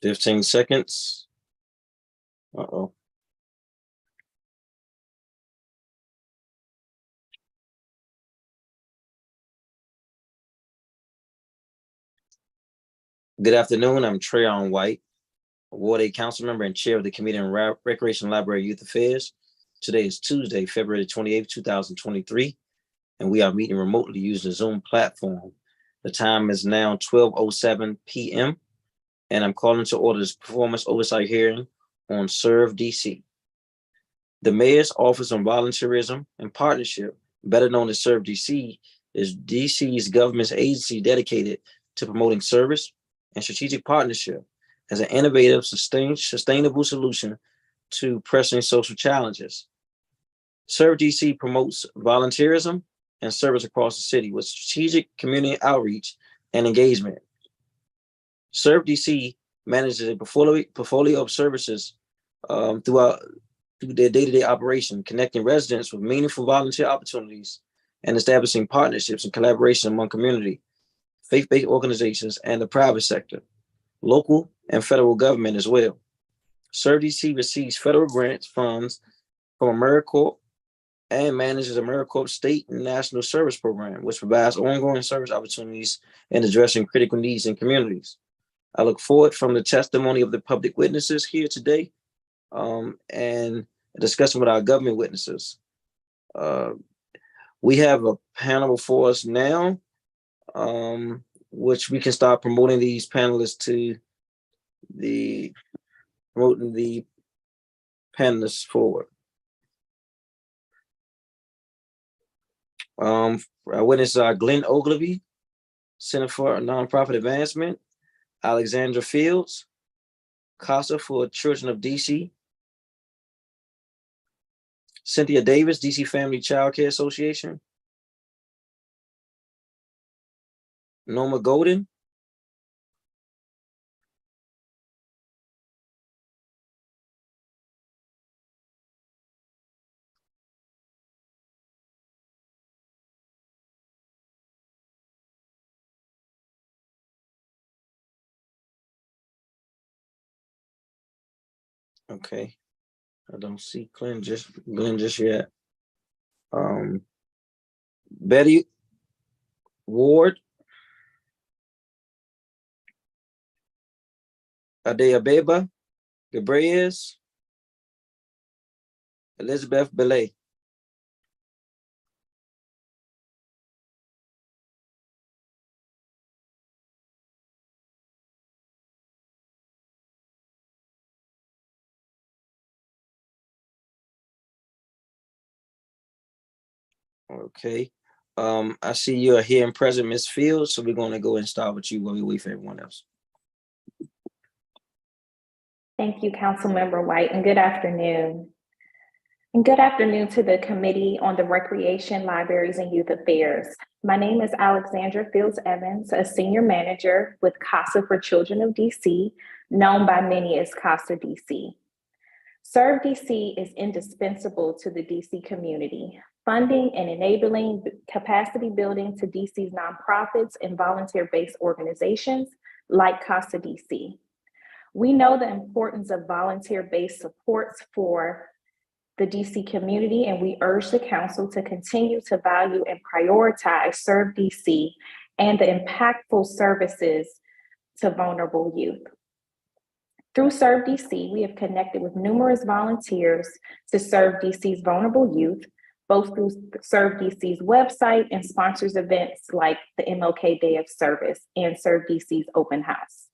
15 seconds. Uh-oh. Good afternoon. I'm Treyon White, Ward 8 council member and chair of the Committee on Recreation, Library, Youth Affairs. Today is Tuesday, February 28th, 2023, and we are meeting remotely using the Zoom platform. The time is now 12:07 p.m., and I'm calling to order this performance oversight hearing on Serve DC. The Mayor's Office on Volunteerism and Partnership, better known as Serve DC, is DC's government's agency dedicated to promoting service and strategic partnership as an innovative, sustainable solution to pressing social challenges. Serve DC promotes volunteerism and service across the city with strategic community outreach and engagement. Serve DC manages a portfolio of services through their day-to-day operation, connecting residents with meaningful volunteer opportunities and establishing partnerships and collaboration among community, faith-based organizations, and the private sector, local and federal government as well. Serve DC receives federal grants funds from AmeriCorps and manages AmeriCorps state and national service program, which provides ongoing service opportunities and addressing critical needs in communities. I look forward from the testimony of the public witnesses here today and a discussion with our government witnesses. We have a panel before us now, which we can start promoting these panelists promoting the panelists forward. Our witnesses are Glenn Ogilvy, Center for Nonprofit Advancement, Alexandra Fields, CASA for Children of DC, Cynthia Davis, DC Family Child Care Association, Noma Golden, okay. I don't see Glenn just yet. Betty Ward, Adeyabeba Gabriels, Elizabeth Belay. Okay. I see you are here and present, Ms. Fields, so we're going to go and start with you while we wait for everyone else. Thank you, Councilmember White, and good afternoon. And good afternoon to the Committee on the Recreation, Libraries, and Youth Affairs. My name is Alexandra Fields Evans, a Senior Manager with CASA for Children of DC, known by many as CASA DC. Serve DC is indispensable to the DC community, funding and enabling capacity building to DC's nonprofits and volunteer-based organizations like CASA DC. We know the importance of volunteer-based supports for the DC community, and we urge the council to continue to value and prioritize Serve DC and the impactful services to vulnerable youth. Through Serve DC, we have connected with numerous volunteers to serve DC's vulnerable youth, both through Serve DC's website and sponsors events like the MLK Day of Service and Serve DC's open house,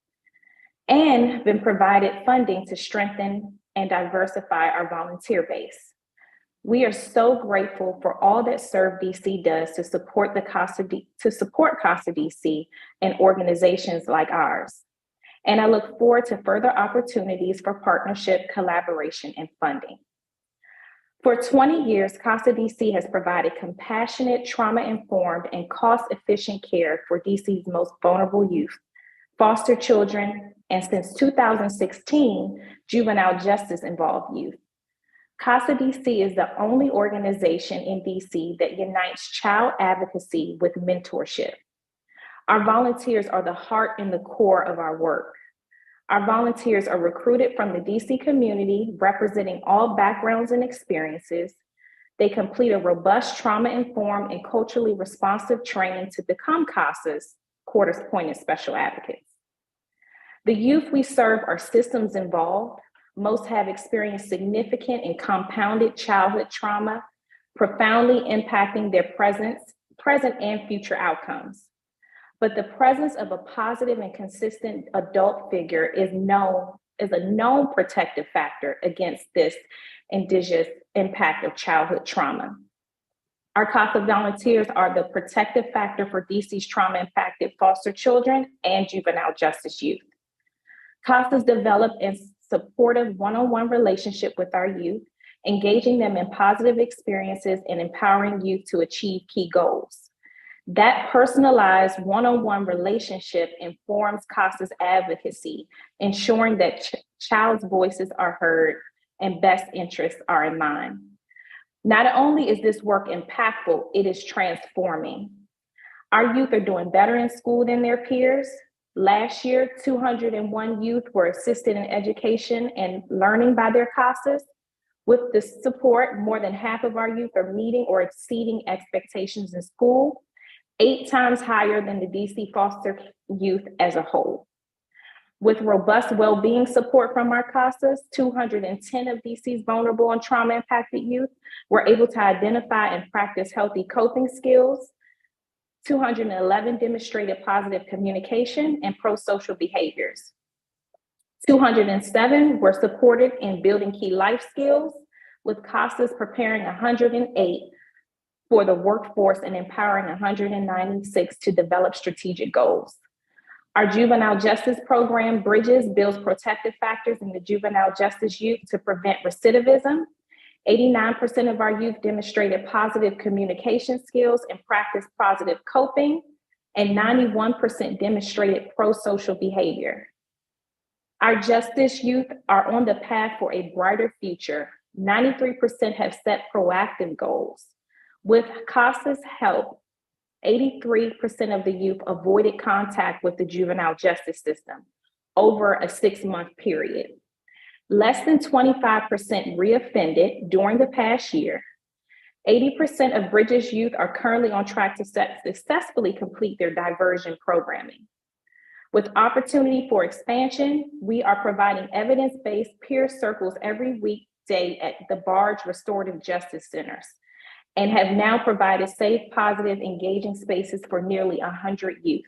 and been provided funding to strengthen and diversify our volunteer base. We are so grateful for all that Serve DC does to support CASA DC and organizations like ours. And I look forward to further opportunities for partnership, collaboration, and funding. For 20 years, CASA DC has provided compassionate, trauma-informed, and cost-efficient care for DC's most vulnerable youth, foster children, and since 2016, juvenile justice-involved youth. CASA DC is the only organization in DC that unites child advocacy with mentorship. Our volunteers are the heart and the core of our work. Our volunteers are recruited from the DC community, representing all backgrounds and experiences. They complete a robust trauma-informed and culturally responsive training to become CASA's court-appointed special advocates. The youth we serve are systems involved. Most have experienced significant and compounded childhood trauma, profoundly impacting their present and future outcomes. But the presence of a positive and consistent adult figure is a known protective factor against this indigenous impact of childhood trauma. Our CASA volunteers are the protective factor for DC's trauma-impacted foster children and juvenile justice youth. CASA's develop a supportive one-on-one relationship with our youth, engaging them in positive experiences and empowering youth to achieve key goals. That personalized one-on-one relationship informs CASA's advocacy, ensuring that child's voices are heard and best interests are in mind. Not only is this work impactful, it is transforming. Our youth are doing better in school than their peers. Last year, 201 youth were assisted in education and learning by their CASAs. With the support, more than half of our youth are meeting or exceeding expectations in school, 8 times higher than the DC foster youth as a whole. With robust well-being support from our CASAs, 210 of DC's vulnerable and trauma-impacted youth were able to identify and practice healthy coping skills. 211 demonstrated positive communication and pro-social behaviors. 207 were supported in building key life skills, with CASAs preparing 108 for the workforce and empowering 196 to develop strategic goals. Our juvenile justice program Bridges builds protective factors in the juvenile justice youth to prevent recidivism. 89% of our youth demonstrated positive communication skills and practiced positive coping, and 91% demonstrated pro-social behavior. Our justice youth are on the path for a brighter future. 93% have set proactive goals. With CASA's help, 83% of the youth avoided contact with the juvenile justice system over a 6-month period. Less than 25% reoffended during the past year. 80% of Bridges youth are currently on track to successfully complete their diversion programming. With opportunity for expansion, we are providing evidence-based peer circles every weekday at the Barge Restorative Justice Centers, and have now provided safe, positive, engaging spaces for nearly 100 youth.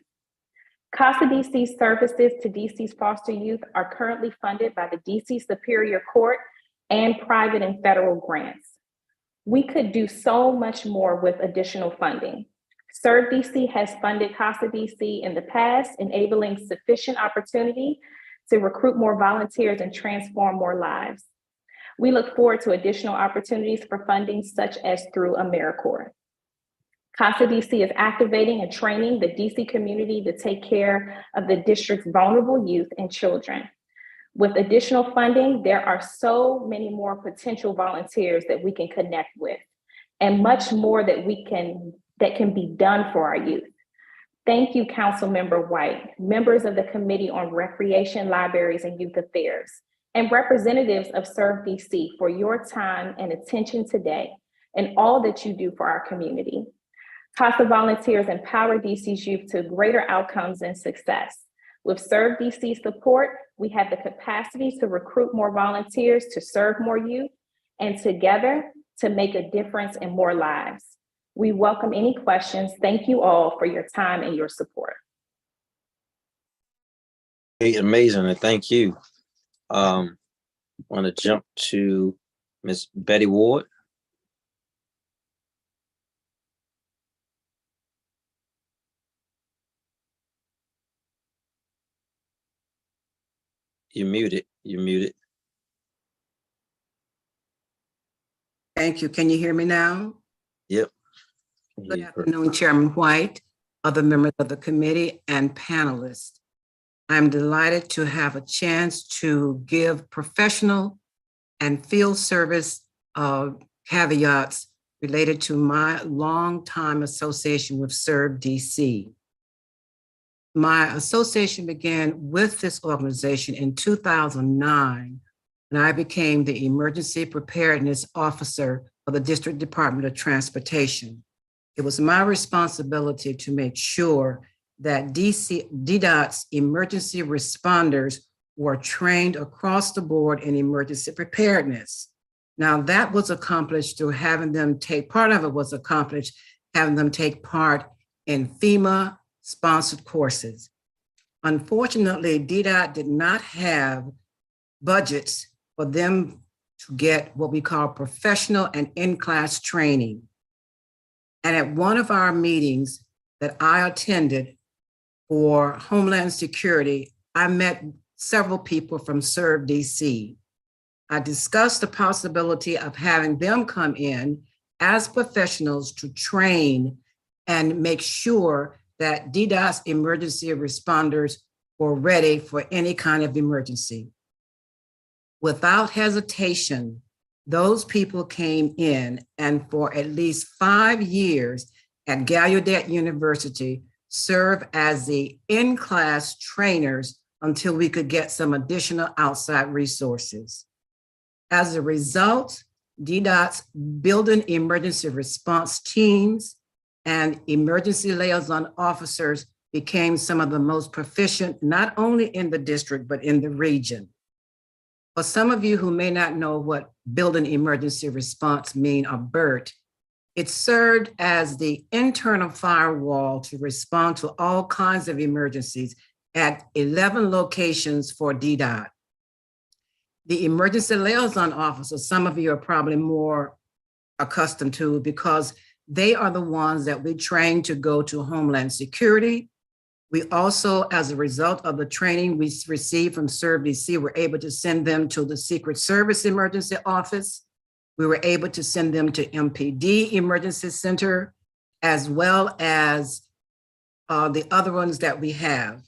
CASA DC services to DC's foster youth are currently funded by the DC Superior Court and private and federal grants. We could do so much more with additional funding. Serve DC has funded CASA DC in the past, enabling sufficient opportunity to recruit more volunteers and transform more lives. We look forward to additional opportunities for funding, such as through AmeriCorps. CASA DC is activating and training the DC community to take care of the district's vulnerable youth and children. With additional funding, there are so many more potential volunteers that we can connect with, and much more that can be done for our youth. Thank you, Councilmember White, members of the Committee on Recreation, Libraries, and Youth Affairs, and representatives of Serve DC for your time and attention today, and all that you do for our community. CASA volunteers empower DC's youth to greater outcomes and success. With Serve DC support, we have the capacity to recruit more volunteers to serve more youth, and together to make a difference in more lives. We welcome any questions. Thank you all for your time and your support. Amazing, and thank you. I want to jump to Ms. Betty Ward. You're muted. You're muted. Thank you. Can you hear me now? Yep. Good afternoon, Chairman White, other members of the committee, and panelists. I'm delighted to have a chance to give professional and field service caveats related to my longtime association with Serve DC. My association began with this organization in 2009, and I became the Emergency Preparedness Officer of the District Department of Transportation. It was my responsibility to make sure that DDOT's emergency responders were trained across the board in emergency preparedness. Now, that was accomplished through having them take, part of it was accomplished having them take part in FEMA-sponsored courses. Unfortunately, DDOT did not have budgets for them to get what we call professional and in-class training. And at one of our meetings that I attended for Homeland Security, I met several people from Serve DC. I discussed the possibility of having them come in as professionals to train and make sure that DDOT's emergency responders were ready for any kind of emergency. Without hesitation, those people came in and for at least 5 years at Gallaudet University served as the in-class trainers until we could get some additional outside resources. As a result, DDOT's building emergency response teams and emergency liaison officers became some of the most proficient, not only in the district, but in the region. For some of you who may not know what building emergency response mean, or BERT, it served as the internal firewall to respond to all kinds of emergencies at 11 locations for DDOT. The emergency liaison officers, some of you are probably more accustomed to because they are the ones that we train to go to Homeland Security. We also, as a result of the training we received from ServDC, were able to send them to the Secret Service Emergency Office. We were able to send them to MPD Emergency Center, as well as the other ones that we have.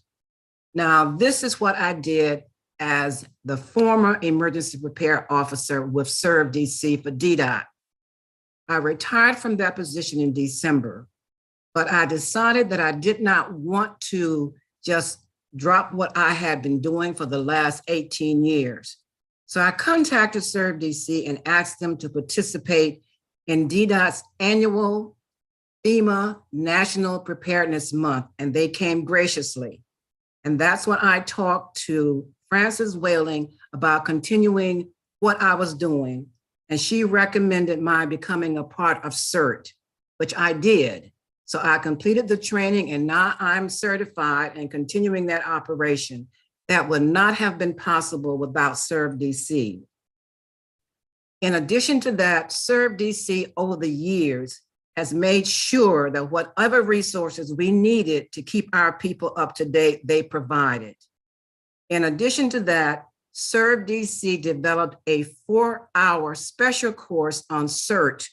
Now, this is what I did as the former emergency repair officer with ServDC for DDOT. I retired from that position in December, but I decided that I did not want to just drop what I had been doing for the last 18 years. So I contacted ServDC and asked them to participate in DDOT's annual FEMA National Preparedness Month, and they came graciously. And that's when I talked to Frances Whaling about continuing what I was doing. And she recommended my becoming a part of CERT, which I did. So I completed the training and now I'm certified and continuing that operation. That would not have been possible without ServDC. In addition to that, ServDC over the years has made sure that whatever resources we needed to keep our people up to date, they provided. In addition to that, ServDC developed a 4-hour special course on CERT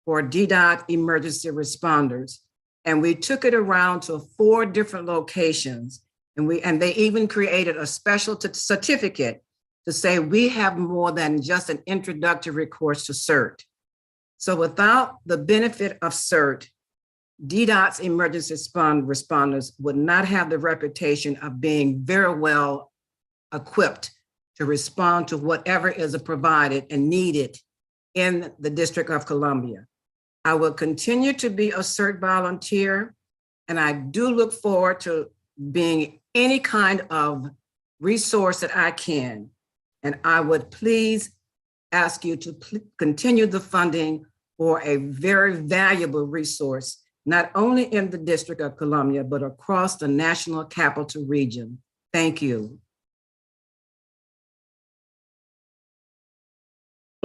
for DDOT emergency responders. And we took it around to 4 different locations. And they even created a special certificate to say we have more than just an introductory course to CERT. So without the benefit of CERT, DDOT's emergency responders would not have the reputation of being very well equipped to respond to whatever is provided and needed in the District of Columbia. I will continue to be a CERT volunteer, and I do look forward to being any kind of resource that I can. And I would please ask you to continue the funding for a very valuable resource, not only in the District of Columbia, but across the National Capital Region. Thank you.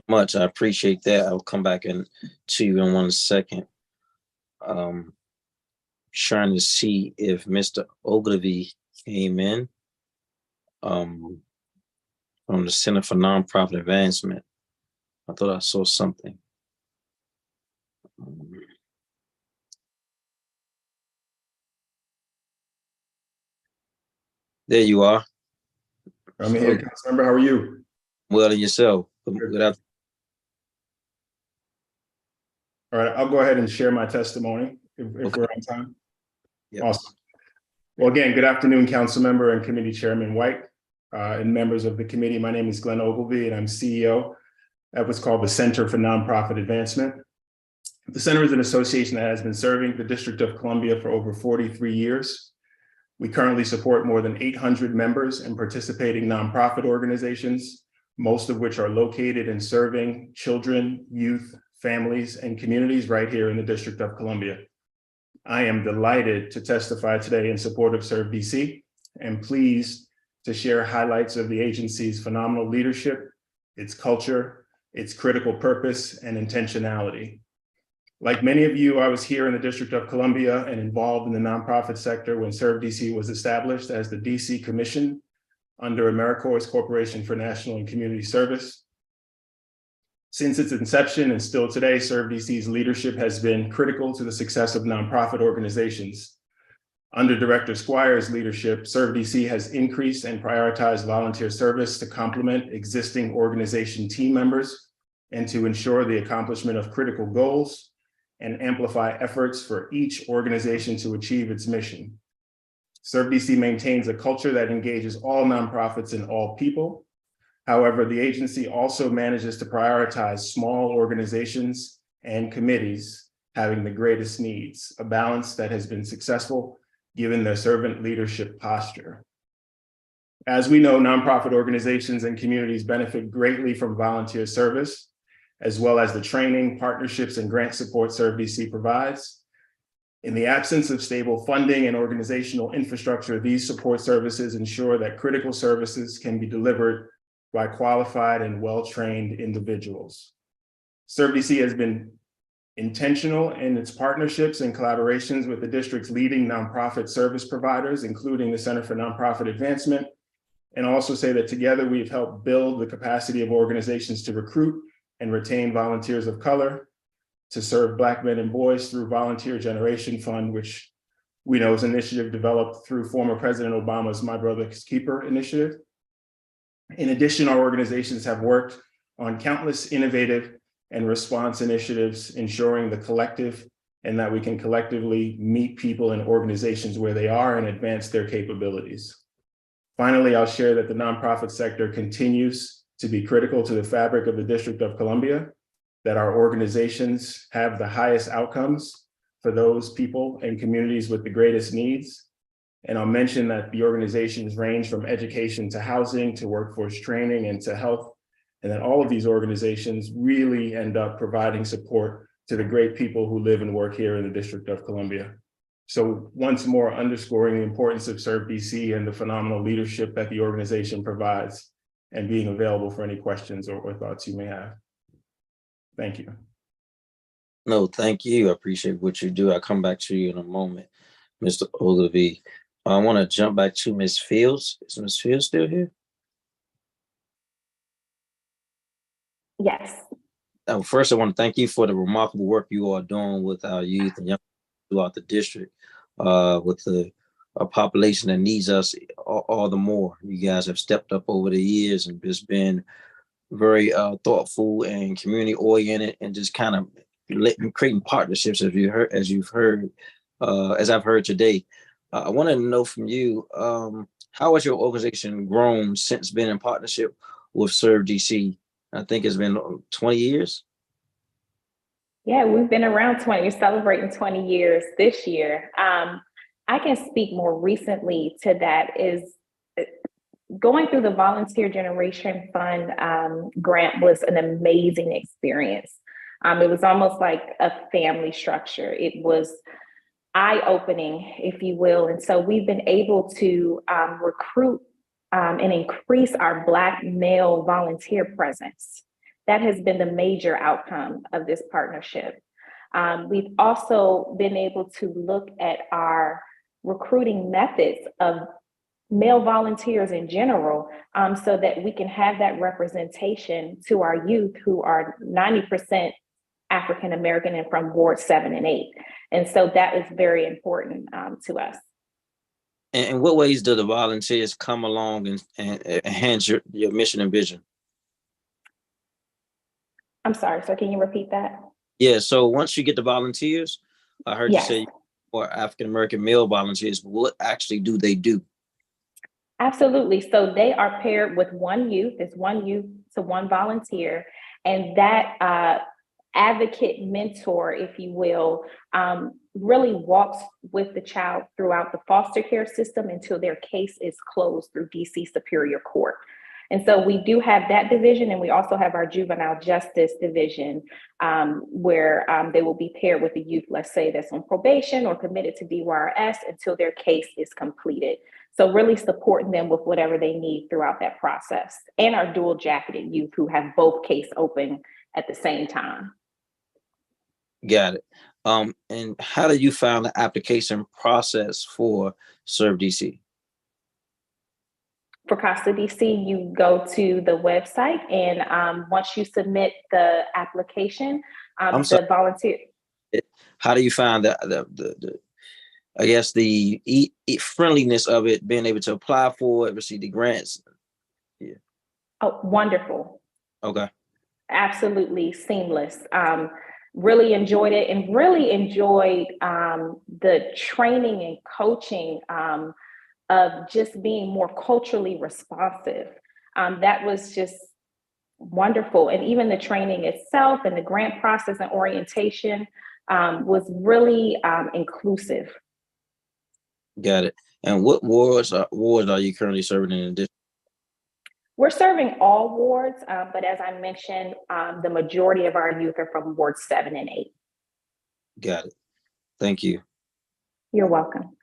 Much. I appreciate that. I'll come back to you in 1 second. Trying to see if Mr. Ogilvy came in from the Center for Nonprofit Advancement. I thought I saw something. There you are. I'm here, Councilmember. How are you? Well, and yourself. Good afternoon. All right, I'll go ahead and share my testimony if we're on time. Yep. Awesome. Well, again, good afternoon, Council Member and Committee Chairman White and members of the committee. My name is Glenn Ogilvie, and I'm CEO at what's called the Center for Nonprofit Advancement. The Center is an association that has been serving the District of Columbia for over 43 years. We currently support more than 800 members and participating nonprofit organizations, most of which are located in serving children, youth, families, and communities right here in the District of Columbia. I am delighted to testify today in support of Serve DC and pleased to share highlights of the agency's phenomenal leadership, its culture, its critical purpose, and intentionality. Like many of you, I was here in the District of Columbia and involved in the nonprofit sector when Serve DC was established as the DC Commission under AmeriCorps Corporation for National and Community Service. Since its inception and still today, Serve DC's leadership has been critical to the success of nonprofit organizations. Under Director Squire's leadership, Serve DC has increased and prioritized volunteer service to complement existing organization team members and to ensure the accomplishment of critical goals and amplify efforts for each organization to achieve its mission. Serve DC maintains a culture that engages all nonprofits and all people. However, the agency also manages to prioritize small organizations and committees having the greatest needs, a balance that has been successful given their servant leadership posture. As we know, nonprofit organizations and communities benefit greatly from volunteer service, as well as the training, partnerships, and grant support Serve DC provides. In the absence of stable funding and organizational infrastructure, these support services ensure that critical services can be delivered by qualified and well-trained individuals. Serve DC has been intentional in its partnerships and collaborations with the district's leading nonprofit service providers, including the Center for Nonprofit Advancement, and also say that together we've helped build the capacity of organizations to recruit and retain volunteers of color, to serve Black men and boys through Volunteer Generation Fund, which we know is an initiative developed through former President Obama's My Brother's Keeper initiative. In addition, our organizations have worked on countless innovative and response initiatives, ensuring the collective and that we can collectively meet people and organizations where they are and advance their capabilities. Finally, I'll share that the nonprofit sector continues to be critical to the fabric of the District of Columbia, that our organizations have the highest outcomes for those people and communities with the greatest needs. And I'll mention that the organizations range from education to housing to workforce training and to health, and that all of these organizations really end up providing support to the great people who live and work here in the District of Columbia. So once more, underscoring the importance of Serve DC and the phenomenal leadership that the organization provides, and being available for any questions or thoughts you may have. Thank you. No, thank you. I appreciate what you do. I'll come back to you in a moment, Mr. Ogilvie. I want to jump back to Ms. Fields. Is Ms. Fields still here? Yes. First, I want to thank you for the remarkable work you are doing with our youth and young throughout the district, with a population that needs us all the more. You guys have stepped up over the years and just been very thoughtful and community oriented, and just kind of creating partnerships, as I've heard today. I want to know from you, how has your organization grown since being in partnership with Serve DC? I think it's been 20 years. Yeah, we've been around 20, we're celebrating 20 years this year. I can speak more recently to that is going through the Volunteer Generation Fund grant was an amazing experience. It was almost like a family structure. It was eye-opening, if you will. And so we've been able to recruit and increase our Black male volunteer presence. That has been the major outcome of this partnership. We've also been able to look at our recruiting methods of male volunteers in general, so that we can have that representation to our youth who are 90% African American and from Ward 7 and 8. And so that is very important to us. And in what ways do the volunteers come along and enhance your mission and vision? I'm sorry, sir, can you repeat that? Yeah, so once you get the volunteers, I heard Yes. you say or African-American male volunteers, what actually do they do? Absolutely. So they are paired with one youth. It's one youth to one volunteer. And that advocate mentor, if you will, really walks with the child throughout the foster care system until their case is closed through DC Superior Court. And so we do have that division, and we also have our juvenile justice division, where they will be paired with a youth, let's say, that's on probation or committed to DYRS until their case is completed. So really supporting them with whatever they need throughout that process, and our dual jacketed youth who have both case open at the same time. Got it. And how do you find the application process for Serve DC? For CASA DC, you go to the website, and once you submit the application, the volunteer. How do you find the I guess the friendliness of it, being able to apply for it, receive the grants? Yeah. Oh, wonderful. Okay. Absolutely seamless. Really enjoyed it, and really enjoyed the training and coaching of just being more culturally responsive. That was just wonderful. And even the training itself and the grant process and orientation was really inclusive. Got it. And what wards are you currently serving in the district? We're serving all wards, but as I mentioned, the majority of our youth are from wards 7 and 8. Got it. Thank you. You're welcome.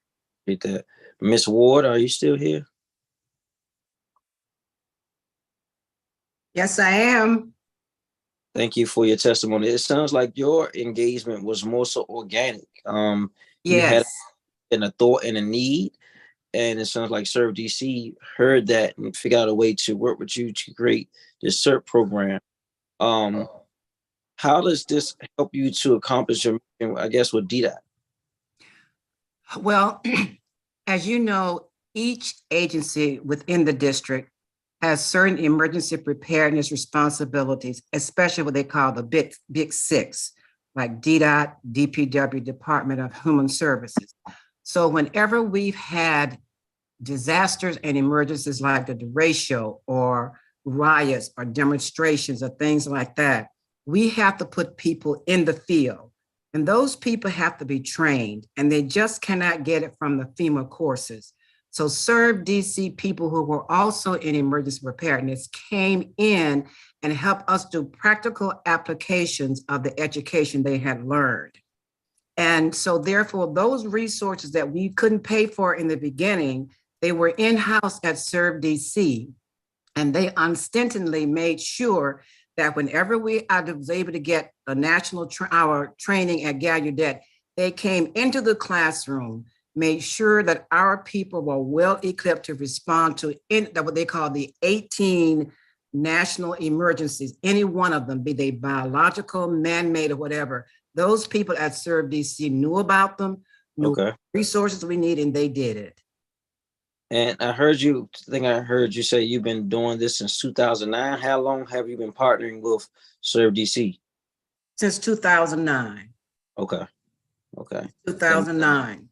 Read that. Miss Ward, are you still here? Yes, I am. Thank you for your testimony. It sounds like your engagement was more so organic. You had a thought and a need, and it sounds like Serve DC heard that and figured out a way to work with you to create this CERT program. How does this help you to accomplish your mission, I guess, with DDOT? Well, as you know, each agency within the district has certain emergency preparedness responsibilities, especially what they call the big six, like DDOT, DPW, Department of Human Services. So whenever we've had disasters and emergencies like the derecho or riots or demonstrations or things like that, we have to put people in the field. And those people have to be trained, and they just cannot get it from the FEMA courses. So Serve DC people who were also in emergency preparedness came in and helped us do practical applications of the education they had learned. And so therefore, those resources that we couldn't pay for in the beginning, they were in-house at Serve DC. And they unstintingly made sure that whenever I was able to get a national our training at Gallaudet, they came into the classroom, made sure that our people were well equipped to respond to what they call the 18 national emergencies, any one of them, be they biological, man-made, or whatever. Those people at Serve DC knew about them, knew resources we need, and they did it. And I heard you say you've been doing this since 2009. How long have you been partnering with Serve DC? Since 2009. Okay. 2009.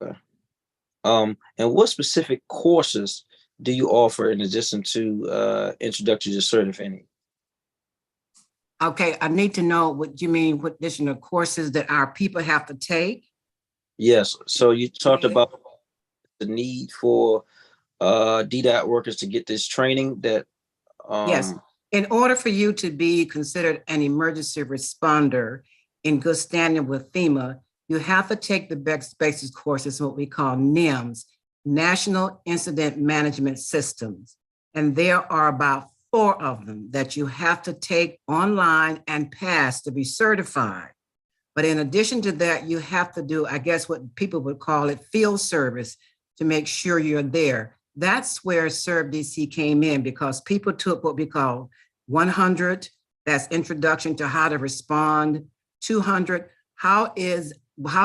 Okay. And what specific courses do you offer in addition to introductory to CERT, if any? Okay, I need to know what you mean, what additional courses that our people have to take? Yes. So you talked about the need for DDOT workers to get this training that yes. In order for you to be considered an emergency responder in good standing with FEMA, you have to take the best basic courses, what we call NIMS, National Incident Management Systems. And there are about 4 of them that you have to take online and pass to be certified. But in addition to that, you have to do, I guess, what people would call it field service to make sure you're there. That's where Serve DC came in, because people took what we call 100, that's introduction to how to respond. 200, how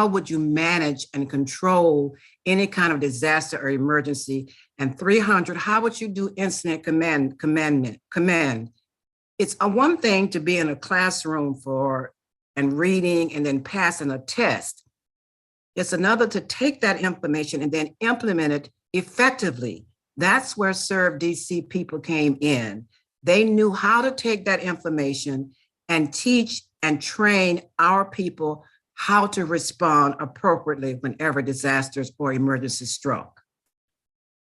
would you manage and control any kind of disaster or emergency? And 300, how would you do incident command? It's one thing to be in a classroom and reading and then passing a test. It's another to take that information and then implement it effectively. That's where Serve DC people came in. They knew how to take that information and teach and train our people how to respond appropriately whenever disasters or emergencies struck.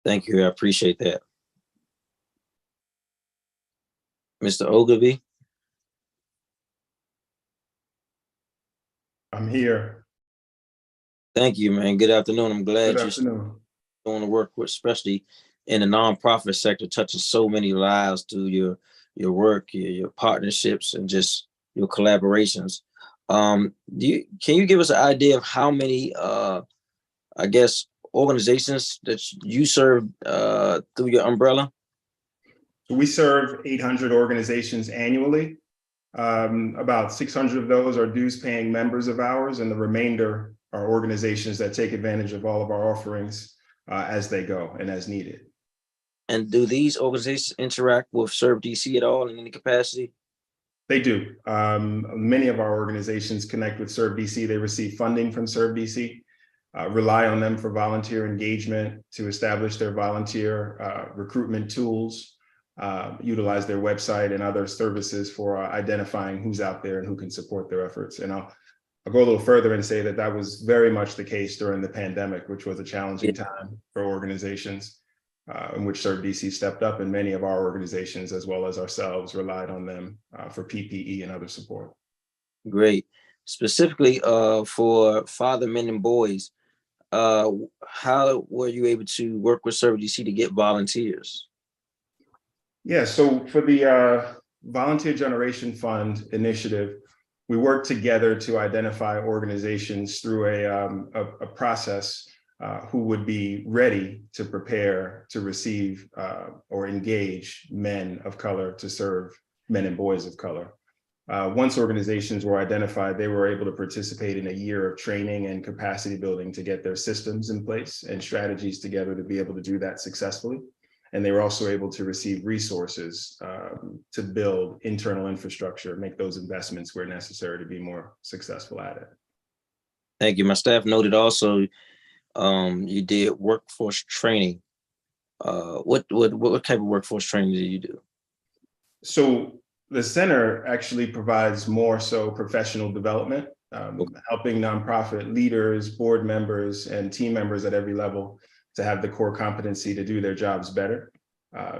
Thank you. I appreciate that. Mr. Ogilvy. I'm here. Thank you, man. Good afternoon. I'm glad Good you're afternoon. doing the work, especially in the nonprofit sector, touching so many lives through your work, your partnerships, and just your collaborations. Can you give us an idea of how many, I guess, organizations that you serve through your umbrella? So we serve 800 organizations annually. About 600 of those are dues-paying members of ours, and the remainder are organizations that take advantage of all of our offerings as they go and as needed. And do these organizations interact with Serve DC at all in any capacity? They do. Many of our organizations connect with Serve DC. They receive funding from Serve DC, rely on them for volunteer engagement to establish their volunteer recruitment tools, utilize their website and other services for identifying who's out there and who can support their efforts. And I'll go a little further and say that that was very much the case during the pandemic, which was a challenging time for organizations, in which Serve DC stepped up, and many of our organizations, as well as ourselves, relied on them for PPE and other support. Great. Specifically for father, men, and boys, how were you able to work with Serve DC to get volunteers? Yeah, so for the Volunteer Generation Fund initiative, we worked together to identify organizations through a process who would be ready to prepare to receive or engage men of color to serve men and boys of color. Once organizations were identified, they were able to participate in a year of training and capacity building to get their systems in place and strategies together to be able to do that successfully. And they were also able to receive resources to build internal infrastructure, make those investments where necessary to be more successful at it. Thank you. My staff noted also you did workforce training. What type of workforce training did you do? So the center actually provides more so professional development, helping nonprofit leaders, board members, and team members at every level to have the core competency to do their jobs better.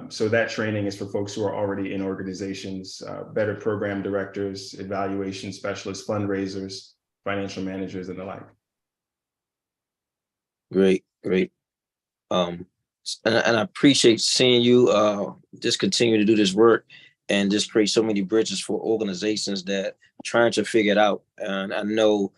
So that training is for folks who are already in organizations, better program directors, evaluation specialists, fundraisers, financial managers, and the like. Great. And I appreciate seeing you just continue to do this work and just create so many bridges for organizations that are trying to figure it out. And I know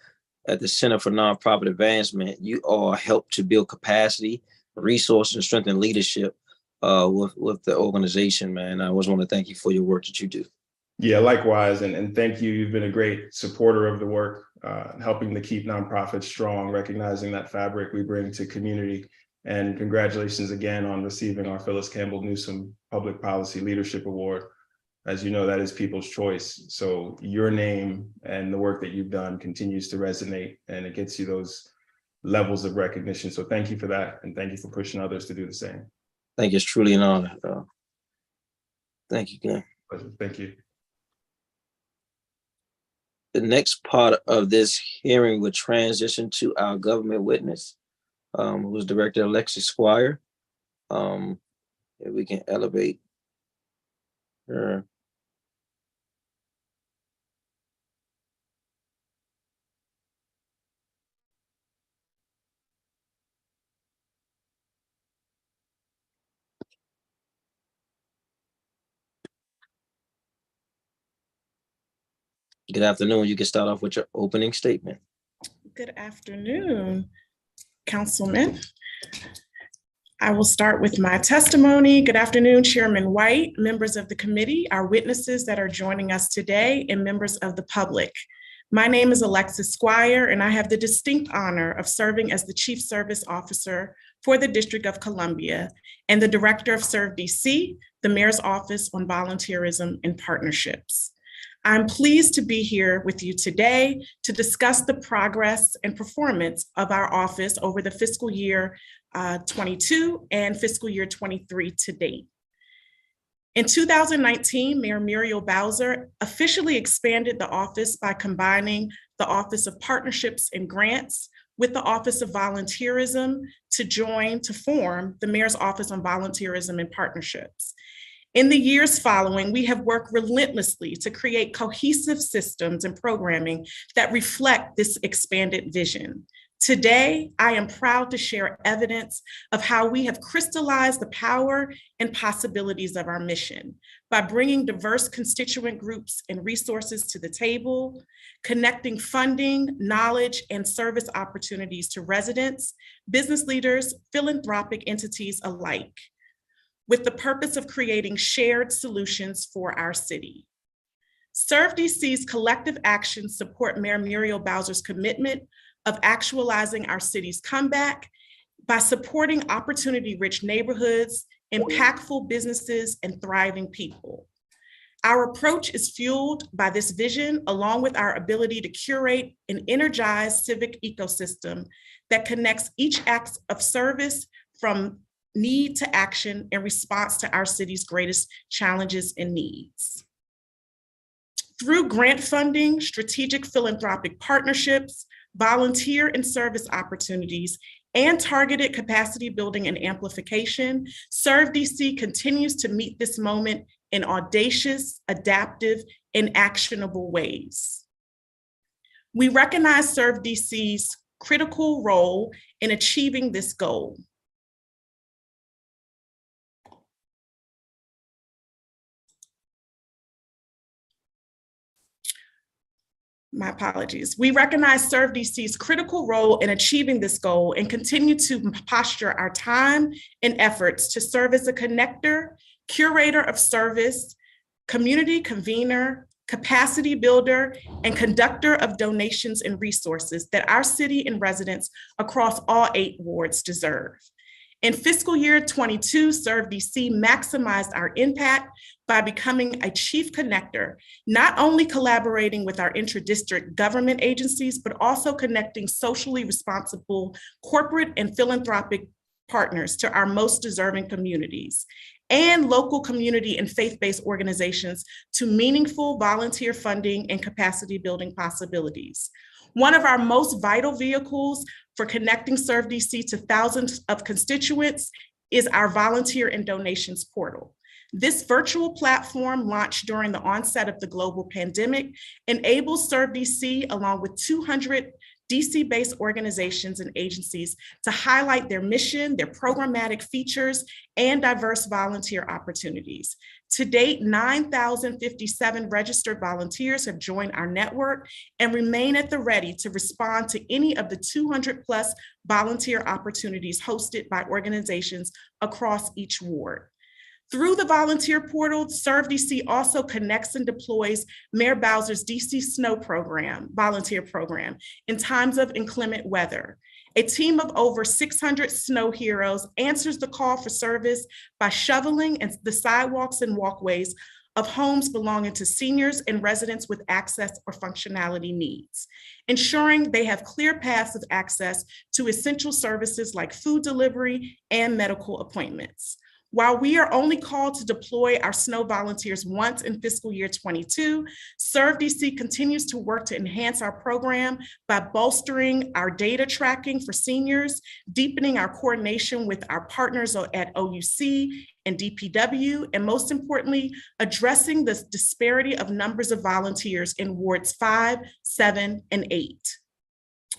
at the Center for Nonprofit Advancement, you all help to build capacity, resources, and strengthen leadership with the organization, man. I always want to thank you for your work that you do. Yeah, likewise. And thank you. You've been a great supporter of the work, helping to keep nonprofits strong, recognizing that fabric we bring to community. And congratulations again on receiving our Phyllis Campbell Newsom Public Policy Leadership Award. As you know, that is people's choice. So your name and the work that you've done continues to resonate, and it gets you those levels of recognition. So thank you for that. And thank you for pushing others to do the same. Thank you. It's truly an honor. Thank you, Glenn. Pleasure. Thank you. The next part of this hearing will transition to our government witness, who's Director Alexis Squire. If we can elevate her. Good afternoon. You can start off with your opening statement. Good afternoon, Councilman. I will start with my testimony. Good afternoon, Chairman White, members of the committee, our witnesses that are joining us today, and members of the public. My name is Alexis Squire, and I have the distinct honor of serving as the Chief Service Officer for the District of Columbia and the Director of Serve DC, the Mayor's Office on Volunteerism and Partnerships. I'm pleased to be here with you today to discuss the progress and performance of our office over the fiscal year 22 and fiscal year 23 to date. In 2019, Mayor Muriel Bowser officially expanded the office by combining the Office of Partnerships and Grants with the Office of Volunteerism to form the Mayor's Office on Volunteerism and Partnerships. In the years following, we have worked relentlessly to create cohesive systems and programming that reflect this expanded vision. Today, I am proud to share evidence of how we have crystallized the power and possibilities of our mission by bringing diverse constituent groups and resources to the table, connecting funding, knowledge, and service opportunities to residents, business leaders, philanthropic entities alike, with the purpose of creating shared solutions for our city. Serve DC's collective actions support Mayor Muriel Bowser's commitment of actualizing our city's comeback by supporting opportunity-rich neighborhoods, impactful businesses, and thriving people. Our approach is fueled by this vision, along with our ability to curate an energized civic ecosystem that connects each act of service from need to action in response to our city's greatest challenges and needs. Through grant funding, strategic philanthropic partnerships, volunteer and service opportunities, and targeted capacity building and amplification, Serve DC continues to meet this moment in audacious, adaptive, and actionable ways. We recognize Serve DC's critical role in achieving this goal. My apologies. We recognize Serve DC's critical role in achieving this goal and continue to posture our time and efforts to serve as a connector, curator of service, community convener, capacity builder, and conductor of donations and resources that our city and residents across all 8 wards deserve. In fiscal year 22, Serve DC maximized our impact by becoming a chief connector, not only collaborating with our intra-district government agencies, but also connecting socially responsible corporate and philanthropic partners to our most deserving communities and local community and faith-based organizations to meaningful volunteer funding and capacity building possibilities. One of our most vital vehicles for connecting Serve DC to thousands of constituents is our volunteer and donations portal. This virtual platform, launched during the onset of the global pandemic, enables Serve DC, along with 200 DC-based organizations and agencies, to highlight their mission, their programmatic features, and diverse volunteer opportunities. To date, 9,057 registered volunteers have joined our network and remain at the ready to respond to any of the 200+ volunteer opportunities hosted by organizations across each ward. Through the volunteer portal, Serve DC also connects and deploys Mayor Bowser's DC Snow Program, volunteer program, in times of inclement weather. A team of over 600 snow heroes answers the call for service by shoveling the sidewalks and walkways of homes belonging to seniors and residents with access or functionality needs, ensuring they have clear paths of access to essential services like food delivery and medical appointments. While we are only called to deploy our snow volunteers once in fiscal year 22, Serve DC continues to work to enhance our program by bolstering our data tracking for seniors, deepening our coordination with our partners at OUC and DPW, and most importantly, addressing the disparity of numbers of volunteers in wards 5, 7, and 8,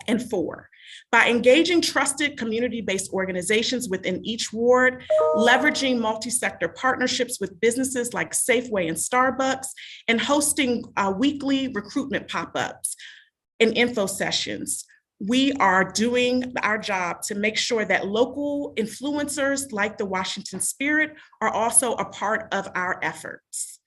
and 4. By engaging trusted community-based organizations within each ward, leveraging multi-sector partnerships with businesses like Safeway and Starbucks, and hosting weekly recruitment pop-ups and info sessions, we are doing our job to make sure that local influencers like the Washington Spirit are also a part of our efforts.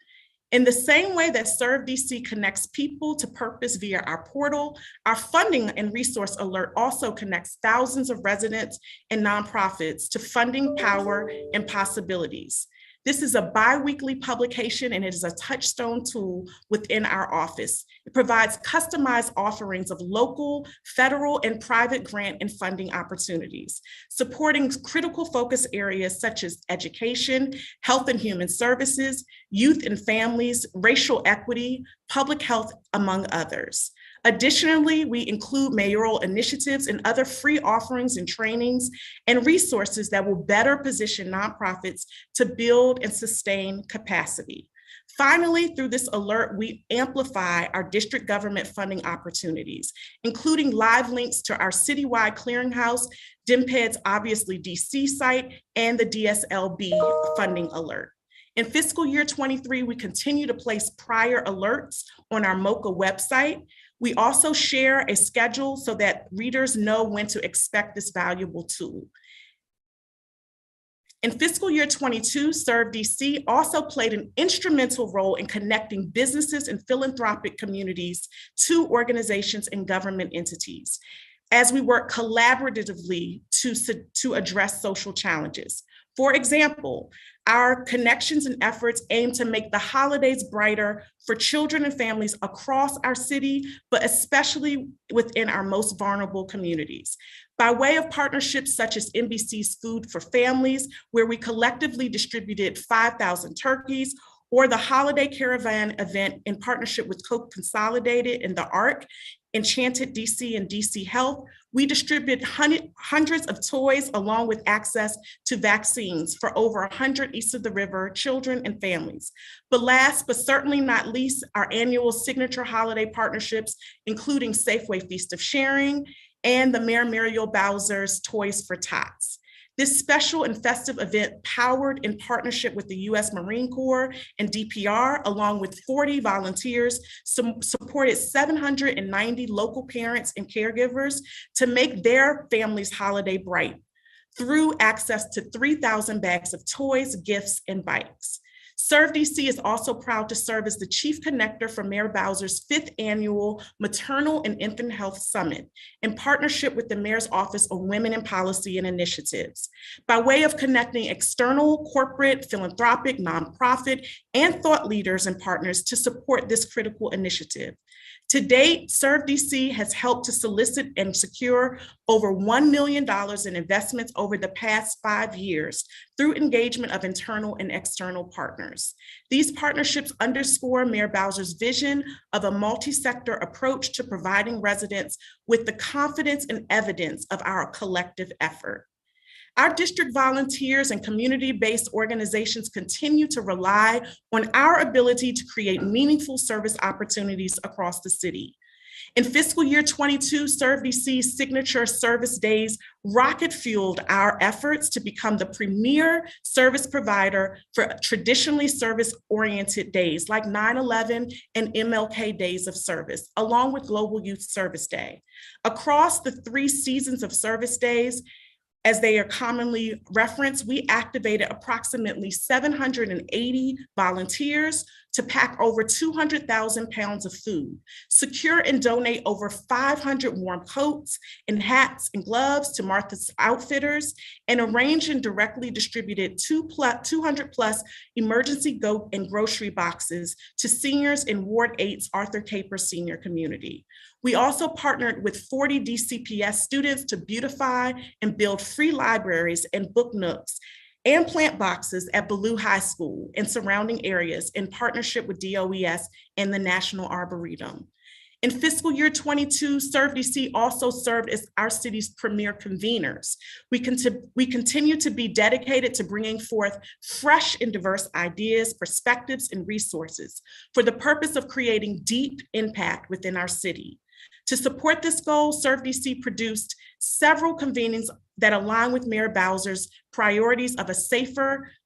In the same way that Serve DC connects people to purpose via our portal, our funding and resource alert also connects thousands of residents and nonprofits to funding power and possibilities. This is a bi-weekly publication and it is a touchstone tool within our office. It provides customized offerings of local, federal, and private grant and funding opportunities, supporting critical focus areas such as education, health and human services, youth and families, racial equity, public health, among others. Additionally, we include mayoral initiatives and other free offerings and trainings and resources that will better position nonprofits to build and sustain capacity. Finally, through this alert, we amplify our district government funding opportunities, including live links to our citywide clearinghouse, DMPED's obviously DC site, and the DSLB funding alert. In fiscal year 23, we continue to place prior alerts on our MOCA website. We also share a schedule so that readers know when to expect this valuable tool. In fiscal year 22, Serve DC also played an instrumental role in connecting businesses and philanthropic communities to organizations and government entities as we work collaboratively to address social challenges. For example, our connections and efforts aim to make the holidays brighter for children and families across our city, but especially within our most vulnerable communities. By way of partnerships such as NBC's Food for Families, where we collectively distributed 5,000 turkeys, or the Holiday Caravan event in partnership with Coke Consolidated and the ARC, Enchanted DC and DC Health, we distributed hundreds of toys along with access to vaccines for over 100 east of the river children and families. But last, but certainly not least, our annual signature holiday partnerships, including Safeway Feast of Sharing and the Mayor Muriel Bowser's Toys for Tots. This special and festive event, powered in partnership with the U.S. Marine Corps and DPR, along with 40 volunteers, supported 790 local parents and caregivers to make their family's holiday bright through access to 3,000 bags of toys, gifts, and bikes. Serve DC is also proud to serve as the chief connector for Mayor Bowser's 5th annual Maternal and Infant Health Summit in partnership with the Mayor's Office of Women in Policy and Initiatives, by way of connecting external, corporate, philanthropic, nonprofit, and thought leaders and partners to support this critical initiative. To date, Serve DC has helped to solicit and secure over $1 million in investments over the past 5 years through engagement of internal and external partners. These partnerships underscore Mayor Bowser's vision of a multi-sector approach to providing residents with the confidence and evidence of our collective effort. Our district volunteers and community-based organizations continue to rely on our ability to create meaningful service opportunities across the city. In fiscal year 22, Serve DC's signature service days rocket-fueled our efforts to become the premier service provider for traditionally service-oriented days like 9/11 and MLK Days of Service, along with Global Youth Service Day. Across the 3 seasons of service days, as they are commonly referenced, we activated approximately 780 volunteers to pack over 200,000 pounds of food, secure and donate over 500 warm coats and hats and gloves to Martha's Outfitters, and arrange and directly distributed 200 plus emergency goat and grocery boxes to seniors in Ward 8's Arthur Caper Senior Community. We also partnered with 40 DCPS students to beautify and build free libraries and book nooks and plant boxes at Ballou High School and surrounding areas in partnership with DOES and the National Arboretum. In fiscal year 22, Serve DC also served as our city's premier conveners. We continue to be dedicated to bringing forth fresh and diverse ideas, perspectives, and resources for the purpose of creating deep impact within our city. To support this goal, Serve DC produced several convenings that align with Mayor Bowser's priorities of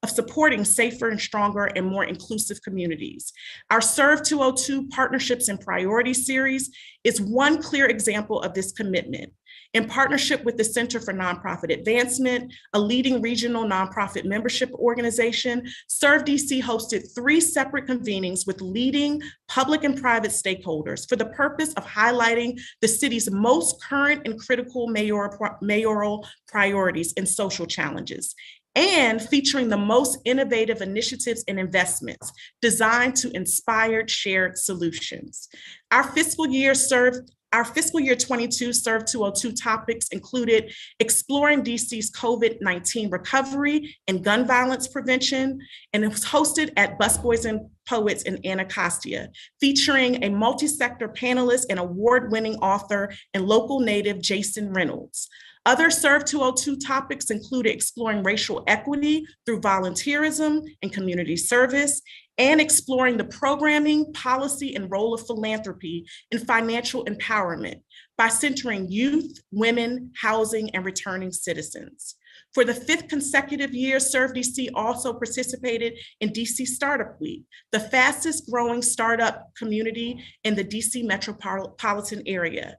supporting safer and stronger and more inclusive communities. Our Serve 202 Partnerships and Priorities series is one clear example of this commitment. In partnership with the Center for Nonprofit Advancement, a leading regional nonprofit membership organization, Serve DC hosted 3 separate convenings with leading public and private stakeholders for the purpose of highlighting the city's most current and critical mayoral priorities and social challenges. and featuring the most innovative initiatives and investments designed to inspire shared solutions. Our fiscal year 22 Serve 202 topics included exploring DC's COVID-19 recovery and gun violence prevention, and it was hosted at Busboys and Poets in Anacostia, featuring a multi-sector panelist and award-winning author and local native Jason Reynolds. Other Serve 202 topics included exploring racial equity through volunteerism and community service, and exploring the programming, policy, and role of philanthropy in financial empowerment by centering youth, women, housing, and returning citizens. For the 5th consecutive year, Serve DC also participated in DC Startup Week, the fastest growing startup community in the DC metropolitan area.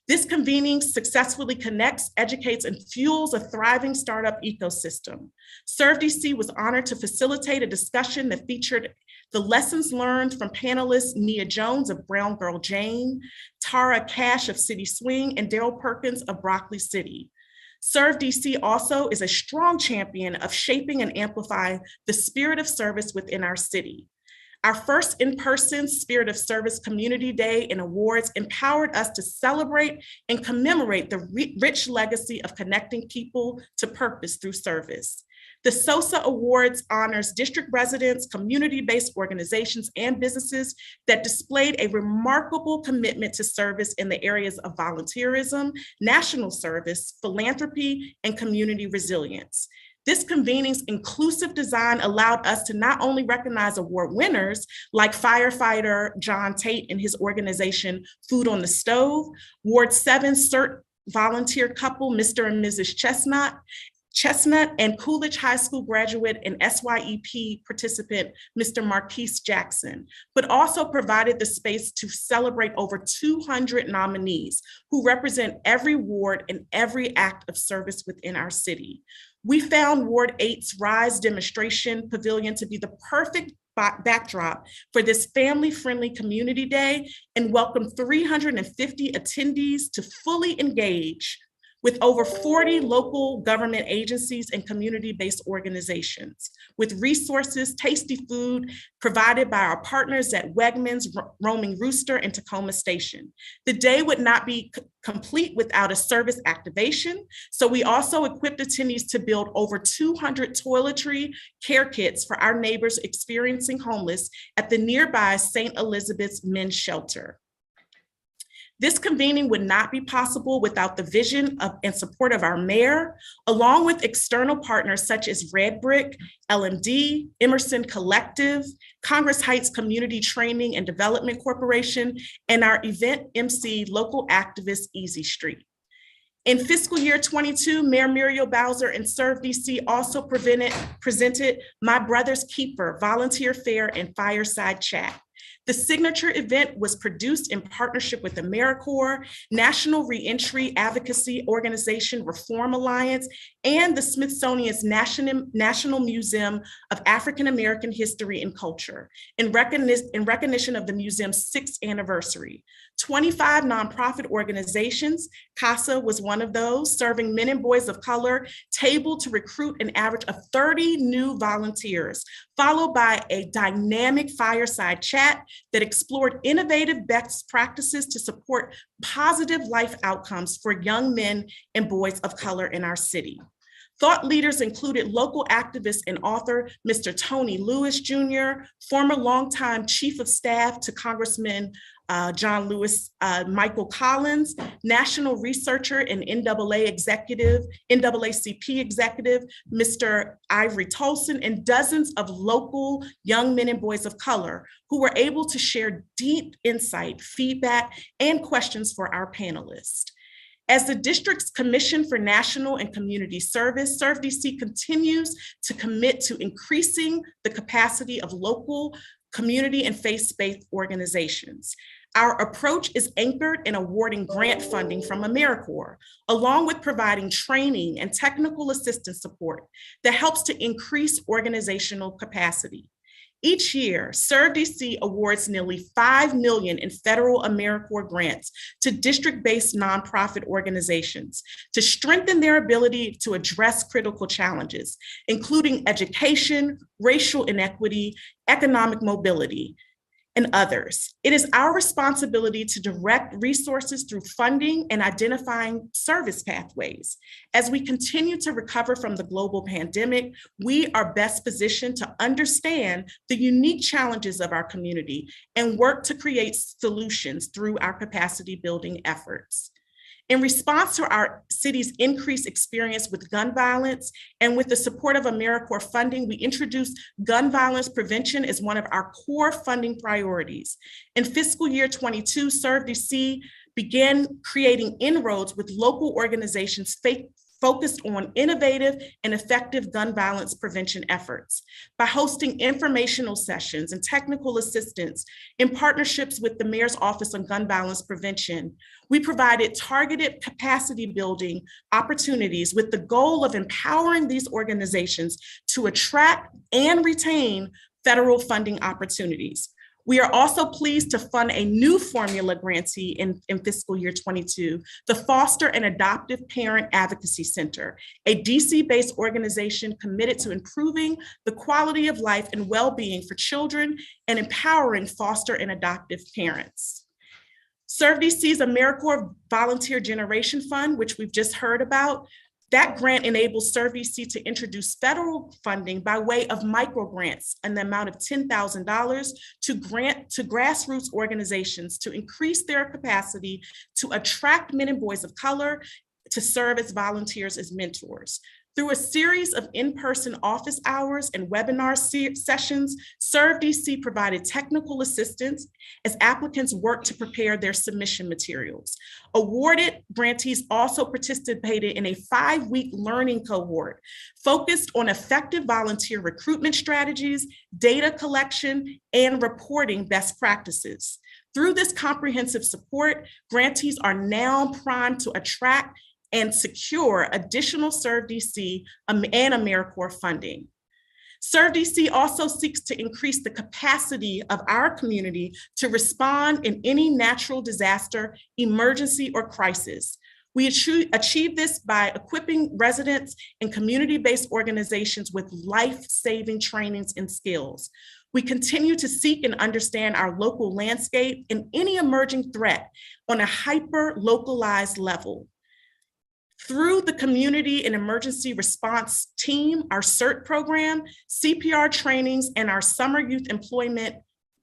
This convening successfully connects, educates, and fuels a thriving startup ecosystem. Serve DC was honored to facilitate a discussion that featured the lessons learned from panelists Nia Jones of Brown Girl Jane, Tara Cash of City Swing, and Daryl Perkins of Broccoli City. Serve DC also is a strong champion of shaping and amplifying the spirit of service within our city. Our first in-person Spirit of Service Community Day and Awards empowered us to celebrate and commemorate the rich legacy of connecting people to purpose through service. The SOSA Awards honors district residents, community-based organizations, and businesses that displayed a remarkable commitment to service in the areas of volunteerism, national service, philanthropy, and community resilience. This convening's inclusive design allowed us to not only recognize award winners like firefighter John Tate and his organization Food on the Stove, Ward 7 CERT volunteer couple Mr. and Mrs. Chestnut, and Coolidge High School graduate and SYEP participant, Mr. Marquise Jackson, but also provided the space to celebrate over 200 nominees who represent every ward and every act of service within our city. We found Ward 8's RISE demonstration pavilion to be the perfect backdrop for this family-friendly community day and welcomed 350 attendees to fully engage with over 40 local government agencies and community-based organizations, with resources, tasty food provided by our partners at Wegmans, Roaming Rooster, and Tacoma Station. The day would not be complete without a service activation, so we also equipped attendees to build over 200 toiletry care kits for our neighbors experiencing homeless at the nearby St. Elizabeth's Men's Shelter. This convening would not be possible without the vision and support of our mayor, along with external partners such as Red Brick, LMD, Emerson Collective, Congress Heights Community Training and Development Corporation, and our event MC local activist Easy Street. In fiscal year 22, Mayor Muriel Bowser and Serve DC also presented My Brother's Keeper volunteer fair and fireside chat. The signature event was produced in partnership with AmeriCorps, National Reentry Advocacy Organization Reform Alliance, and the Smithsonian's National Museum of African American History and Culture in recognition of the museum's 6th anniversary. 25 nonprofit organizations, CASA was one of those, serving men and boys of color, tabled to recruit an average of 30 new volunteers, followed by a dynamic fireside chat that explored innovative best practices to support positive life outcomes for young men and boys of color in our city. Thought leaders included local activist and author, Mr. Tony Lewis Jr., former longtime chief of staff to Congressman John Lewis, Michael Collins, national researcher and NAACP executive, Mr. Ivory Tolson, and dozens of local young men and boys of color who were able to share deep insight, feedback, and questions for our panelists. As the district's Commission for National and Community Service, Serve DC continues to commit to increasing the capacity of local community and faith-based organizations. Our approach is anchored in awarding grant funding from AmeriCorps, along with providing training and technical assistance support that helps to increase organizational capacity. Each year, Serve DC awards nearly $5 million in federal AmeriCorps grants to district-based nonprofit organizations to strengthen their ability to address critical challenges, including education, racial inequity, economic mobility, and others. It is our responsibility to direct resources through funding and identifying service pathways. As we continue to recover from the global pandemic, we are best positioned to understand the unique challenges of our community and work to create solutions through our capacity building efforts. In response to our city's increased experience with gun violence and with the support of AmeriCorps funding, we introduced gun violence prevention as one of our core funding priorities. In fiscal year 22, Serve DC began creating inroads with local organizations focused on innovative and effective gun violence prevention efforts. By hosting informational sessions and technical assistance in partnerships with the Mayor's Office on Gun Violence Prevention, we provided targeted capacity building opportunities with the goal of empowering these organizations to attract and retain federal funding opportunities. We are also pleased to fund a new formula grantee in fiscal year 22, the Foster and Adoptive Parent Advocacy Center, a DC-based organization committed to improving the quality of life and well-being for children and empowering foster and adoptive parents. Serve DC's AmeriCorps Volunteer Generation Fund, which we've just heard about, that grant enables Serve DC to introduce federal funding by way of micro grants in the amount of $10,000 to grassroots organizations to increase their capacity to attract men and boys of color to serve as volunteers as mentors. Through a series of in-person office hours and webinar sessions, Serve DC provided technical assistance as applicants worked to prepare their submission materials. Awarded grantees also participated in a 5-week learning cohort focused on effective volunteer recruitment strategies, data collection, and reporting best practices. Through this comprehensive support, grantees are now primed to attract and secure additional Serve DC and AmeriCorps funding. Serve DC also seeks to increase the capacity of our community to respond in any natural disaster, emergency, or crisis. We achieve this by equipping residents and community-based organizations with life-saving trainings and skills. We continue to seek and understand our local landscape and any emerging threat on a hyper-localized level. Through the Community and Emergency Response Team, our CERT program, CPR trainings, and our Summer Youth Employment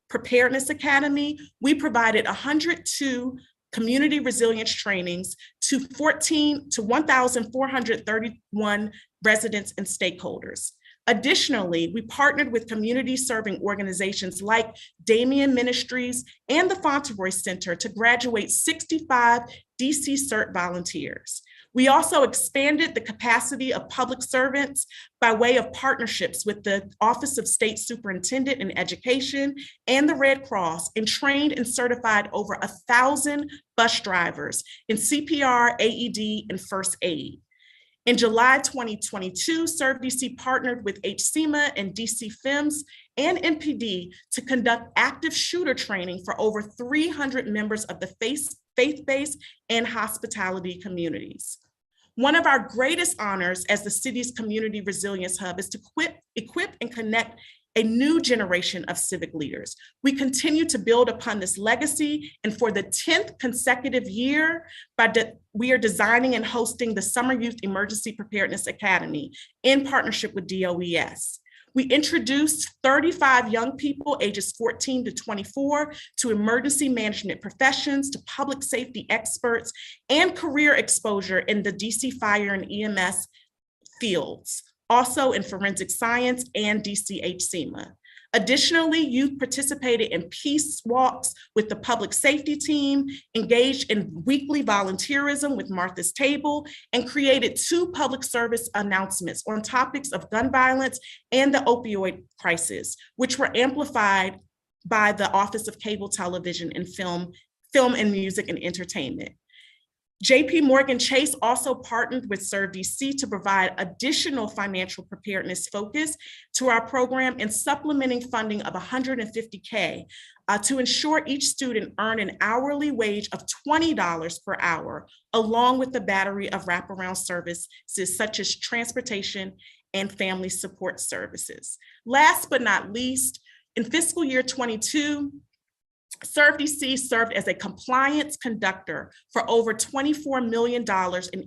Preparedness Academy, we provided 102 community resilience trainings to 1,431 residents and stakeholders. Additionally, we partnered with community serving organizations like Damien Ministries and the Fauntleroy Center to graduate 65 DC CERT volunteers. We also expanded the capacity of public servants by way of partnerships with the Office of State Superintendent in Education and the Red Cross, and trained and certified over 1,000 bus drivers in CPR, AED, and first aid. In July 2022, Serve DC partnered with HCMA and DC FEMS and NPD to conduct active shooter training for over 300 members of the faith-based and hospitality communities. One of our greatest honors as the city's community resilience hub is to equip and connect a new generation of civic leaders. We continue to build upon this legacy, and for the 10th consecutive year, we are designing and hosting the Summer Youth Emergency Preparedness Academy in partnership with DOES. We introduced 35 young people ages 14 to 24 to emergency management professions, to public safety experts, and career exposure in the DC fire and EMS fields, also in forensic science and DC HCMA. Additionally, youth participated in peace walks with the public safety team, engaged in weekly volunteerism with Martha's Table, and created 2 public service announcements on topics of gun violence and the opioid crisis, which were amplified by the Office of Cable Television and Film and Music and Entertainment. JP Morgan Chase also partnered with ServeDC to provide additional financial preparedness focus to our program and supplementing funding of $150K to ensure each student earn an hourly wage of $20 per hour, along with the battery of wraparound services such as transportation and family support services. Last but not least, in fiscal year 22, ServeDC served as a compliance conductor for over $24 million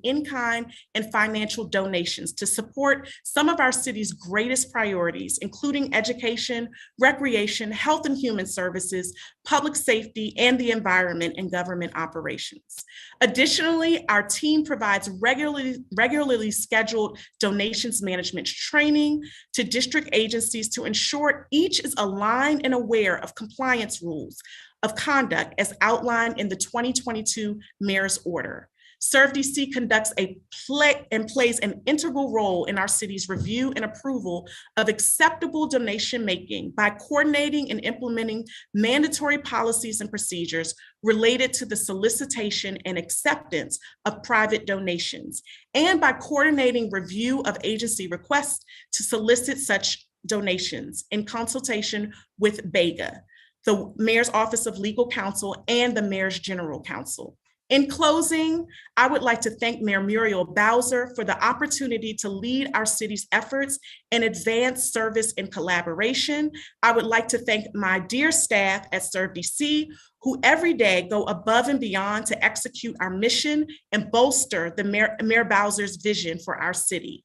in-kind and financial donations to support some of our city's greatest priorities, including education, recreation, health and human services, public safety, and the environment and government operations. Additionally, our team provides regularly scheduled donations management training to district agencies to ensure each is aligned and aware of compliance rules of conduct as outlined in the 2022 Mayor's Order. ServeDC conducts and plays an integral role in our city's review and approval of acceptable donation making by coordinating and implementing mandatory policies and procedures related to the solicitation and acceptance of private donations, and by coordinating review of agency requests to solicit such donations in consultation with BEGA, the Mayor's Office of Legal Counsel, and the Mayor's General Counsel. In closing, I would like to thank Mayor Muriel Bowser for the opportunity to lead our city's efforts in advanced service and collaboration. I would like to thank my dear staff at ServeDC, who every day go above and beyond to execute our mission and bolster the Mayor Bowser's vision for our city.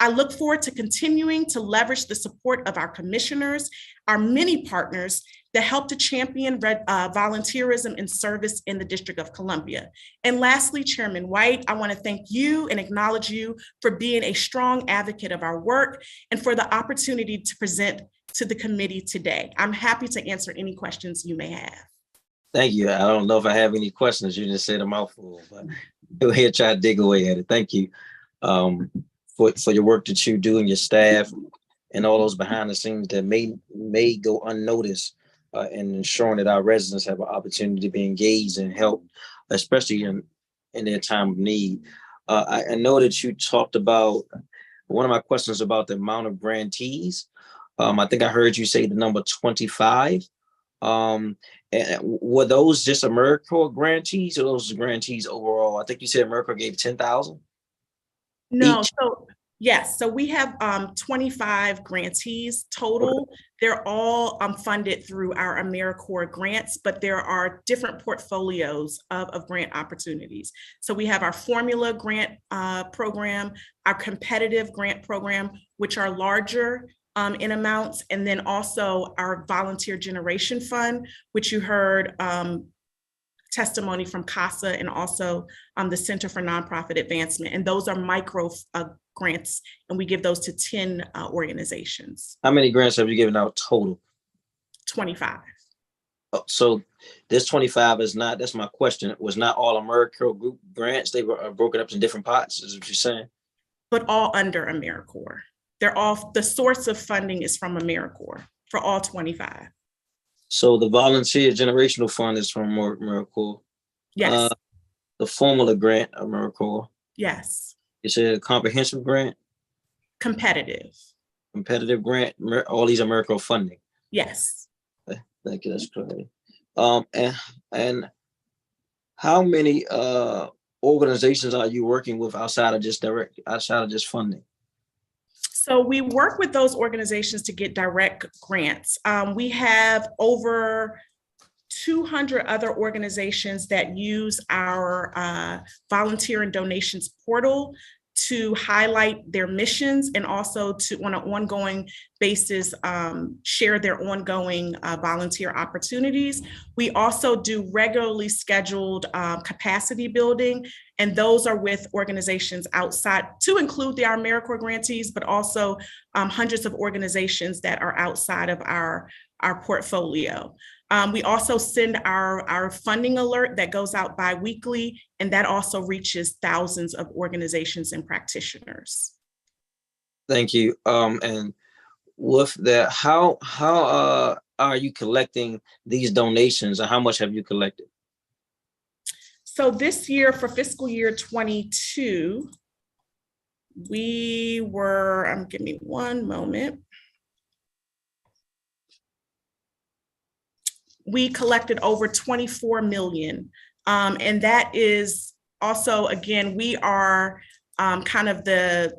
I look forward to continuing to leverage the support of our commissioners, our many partners that help to champion volunteerism and service in the District of Columbia. And lastly, Chairman White, I want to thank you and acknowledge you for being a strong advocate of our work and for the opportunity to present to the committee today. I'm happy to answer any questions you may have. Thank you. I don't know if I have any questions. You just said a mouthful, but go ahead, try to dig away at it. Thank you for your work that you do and your staff and all those behind the scenes that may go unnoticed in ensuring that our residents have an opportunity to be engaged and helped, especially in their time of need. I know that you talked about, one of my questions about the amount of grantees. I think I heard you say the number 25. And were those just AmeriCorps grantees or those grantees overall? I think you said AmeriCorps gave 10,000. No, each? so yes, so we have 25 grantees total. They're all funded through our AmeriCorps grants, but there are different portfolios of grant opportunities. So we have our formula grant program, our competitive grant program, which are larger in amounts, and then also our volunteer generation fund, which you heard testimony from CASA and also the Center for Nonprofit Advancement. And those are micro grants, and we give those to 10 organizations. How many grants have you given out total? 25. Oh, so this 25 is not, that's my question, it was not all AmeriCorps group grants. They were broken up in different pots, is what you're saying? But all under AmeriCorps. They're all, the source of funding is from AmeriCorps for all 25. So the volunteer generational fund is from AmeriCorps. Yes. The formula grant, AmeriCorps. Yes. You said a comprehensive grant? Competitive. Competitive grant, all these AmeriCorps funding. Yes. Okay, thank you, that's clear. And how many organizations are you working with outside of just funding? So we work with those organizations to get direct grants. We have over 200 other organizations that use our volunteer and donations portal to highlight their missions and also to, on an ongoing basis, share their ongoing volunteer opportunities. We also do regularly scheduled capacity building, and those are with organizations outside, to include the AmeriCorps grantees, but also hundreds of organizations that are outside of our portfolio. We also send our funding alert that goes out bi-weekly, and that also reaches thousands of organizations and practitioners. Thank you. And with that, how are you collecting these donations, and how much have you collected? So this year for fiscal year 22, we were, give me one moment. We collected over 24 million. And that is also, again, we are kind of the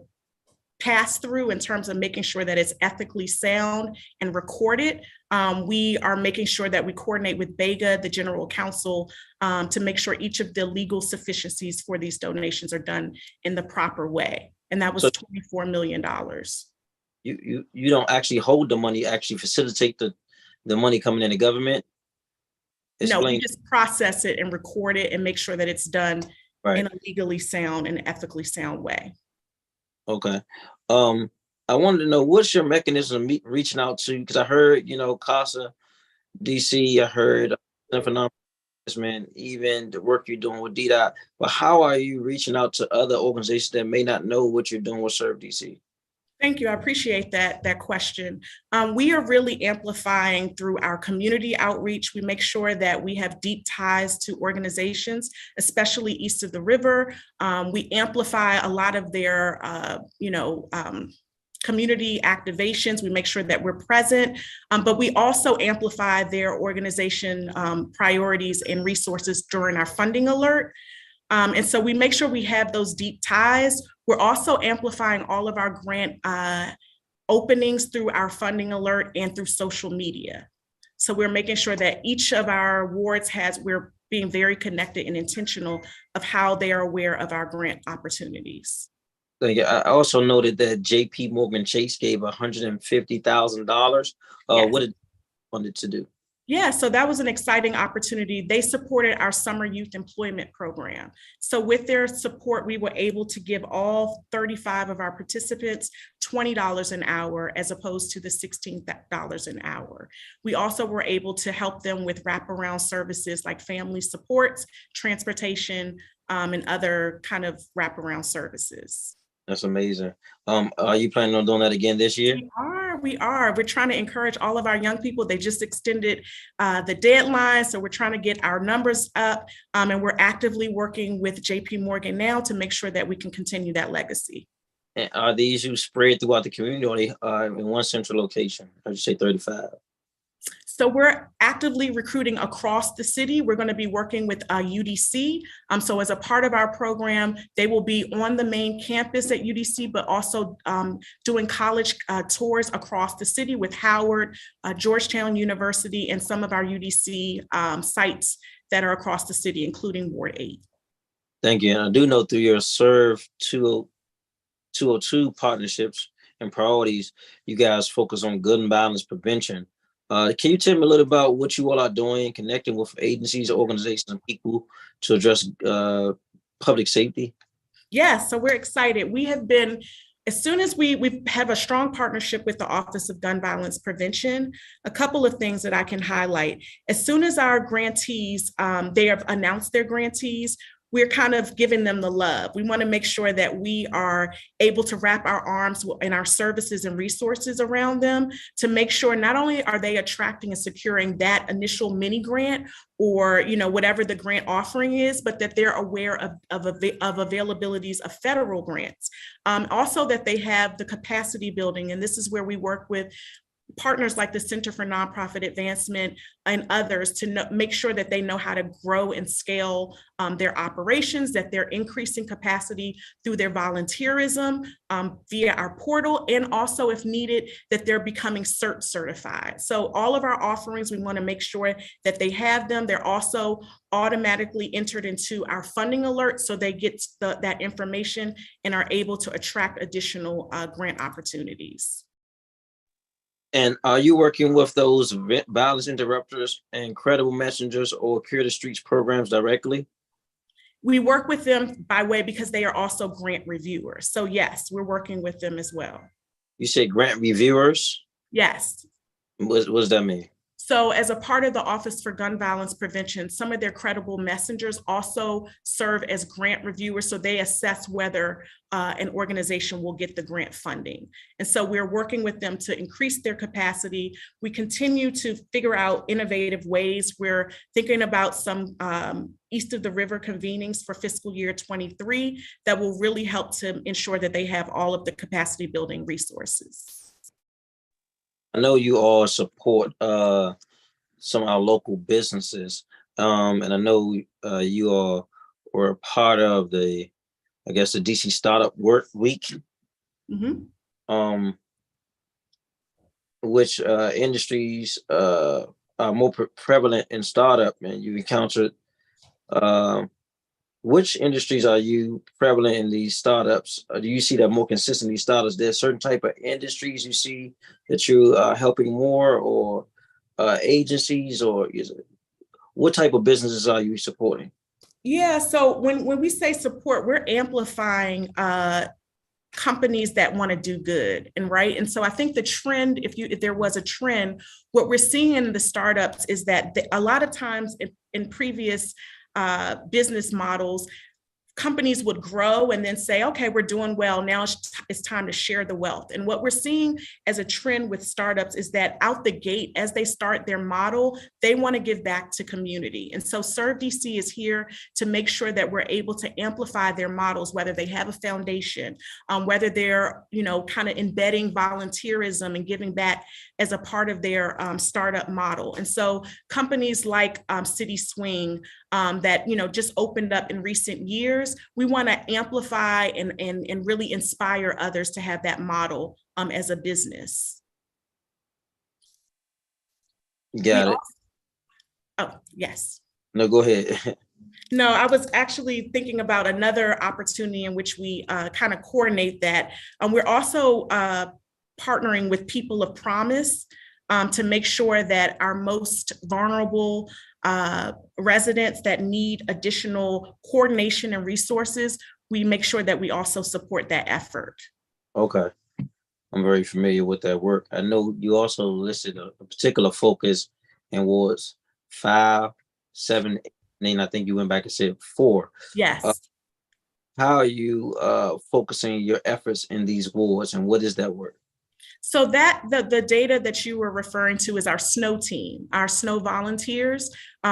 pass through in terms of making sure that it's ethically sound and recorded. We are making sure that we coordinate with BEGA, the General Counsel, to make sure each of the legal sufficiencies for these donations are done in the proper way. And that was So $24 million. you don't actually hold the money, you actually facilitate the money coming in the government? No, we Explain. just process it and record it and make sure that it's done Right. in a legally sound and ethically sound way. Okay. I wanted to know, what's your mechanism of reaching out to, because I heard, CASA, DC, I heard for non-investment, even the work you're doing with DDOT, but how are you reaching out to other organizations that may not know what you're doing with Serve DC? Thank you. I appreciate that question. We are really amplifying through our community outreach. We make sure that we have deep ties to organizations, especially east of the river. We amplify a lot of their, community activations. We make sure that we're present, but we also amplify their organization priorities and resources during our funding alert. And so we make sure we have those deep ties. We're also amplifying all of our grant openings through our funding alert and through social media. So we're making sure that each of our wards we're being very connected and intentional of how they are aware of our grant opportunities. I also noted that JP Morgan Chase gave $150,000. Yes. What did they funded to do? Yeah, so that was an exciting opportunity. They supported our summer youth employment program. So with their support, we were able to give all 35 of our participants $20 an hour as opposed to the $16 an hour. We also were able to help them with wraparound services like family supports, transportation, and other kind of wraparound services. That's amazing. Are you planning on doing that again this year? We are. We're trying to encourage all of our young people. They just extended the deadline, so we're trying to get our numbers up, and we're actively working with JP Morgan now to make sure that we can continue that legacy. And are these you spread throughout the community, or they are in one central location? How'd you say 35? So we're actively recruiting across the city. We're going to be working with UDC. So as a part of our program, they will be on the main campus at UDC, but also doing college tours across the city with Howard, Georgetown University, and some of our UDC sites that are across the city, including Ward 8. Thank you. And I do know through your Serve 202 partnerships and priorities, you guys focus on gun violence prevention. Can you tell me a little about what you all are doing, connecting with agencies, organizations, and people to address public safety? Yeah, so we're excited. We have been, as soon as we have a strong partnership with the Office of Gun Violence Prevention, a couple of things that I can highlight. As soon as our grantees, they have announced their grantees, we're kind of giving them the love. We want to make sure that we are able to wrap our arms and our services and resources around them to make sure not only are they attracting and securing that initial mini grant or whatever the grant offering is, but that they're aware of availabilities of federal grants. Also that they have the capacity building, and this is where we work with partners like the Center for Nonprofit Advancement and others to make sure that they know how to grow and scale their operations, that they're increasing capacity through their volunteerism via our portal, and also if needed, that they're becoming CERT certified. So all of our offerings, we want to make sure that they have them. They're also automatically entered into our funding alert, so they get that information and are able to attract additional grant opportunities. And are you working with those violence interrupters and credible messengers or Cure the Streets programs directly? We work with them by way because they are also grant reviewers. So yes, we're working with them as well. You say grant reviewers? Yes. What does that mean? So as a part of the Office for Gun Violence Prevention, some of their credible messengers also serve as grant reviewers. So they assess whether an organization will get the grant funding. And so we're working with them to increase their capacity. We continue to figure out innovative ways. We're thinking about some east of the river convenings for fiscal year 23 that will really help to ensure that they have all of the capacity building resources. I know you all support some of our local businesses, and I know you all were a part of the, I guess, the DC Startup Work Week. Mm-hmm. Which industries are more prevalent in startup, and you encountered which industries are you prevalent in these startups? Do you see that more consistently startups? There's certain type of industries you see that you are helping more, or agencies, or is it, what type of businesses are you supporting? Yeah, so when we say support, we're amplifying companies that want to do good, and right. And so I think the trend, if there was a trend, what we're seeing in the startups is that a lot of times in previous business models, companies would grow and then say, okay, we're doing well. Now it's time to share the wealth. And what we're seeing as a trend with startups is that out the gate, as they start their model, they want to give back to community. And so Serve DC is here to make sure that we're able to amplify their models, whether they have a foundation, whether they're, kind of embedding volunteerism and giving back as a part of their startup model. And so companies like City Swing that, just opened up in recent years, we want to amplify and really inspire others to have that model as a business. Got it. Oh, yes. No, go ahead. No, I was actually thinking about another opportunity in which we kind of coordinate that. We're also partnering with People of Promise to make sure that our most vulnerable residents that need additional coordination and resources, we make sure that we also support that effort. Okay. I'm very familiar with that work. I know you also listed a particular focus in wards 5, 7, 8, and I think you went back and said 4. Yes. How are you focusing your efforts in these wards, and what is that work? So that the data that you were referring to is our SNOW team, our SNOW volunteers,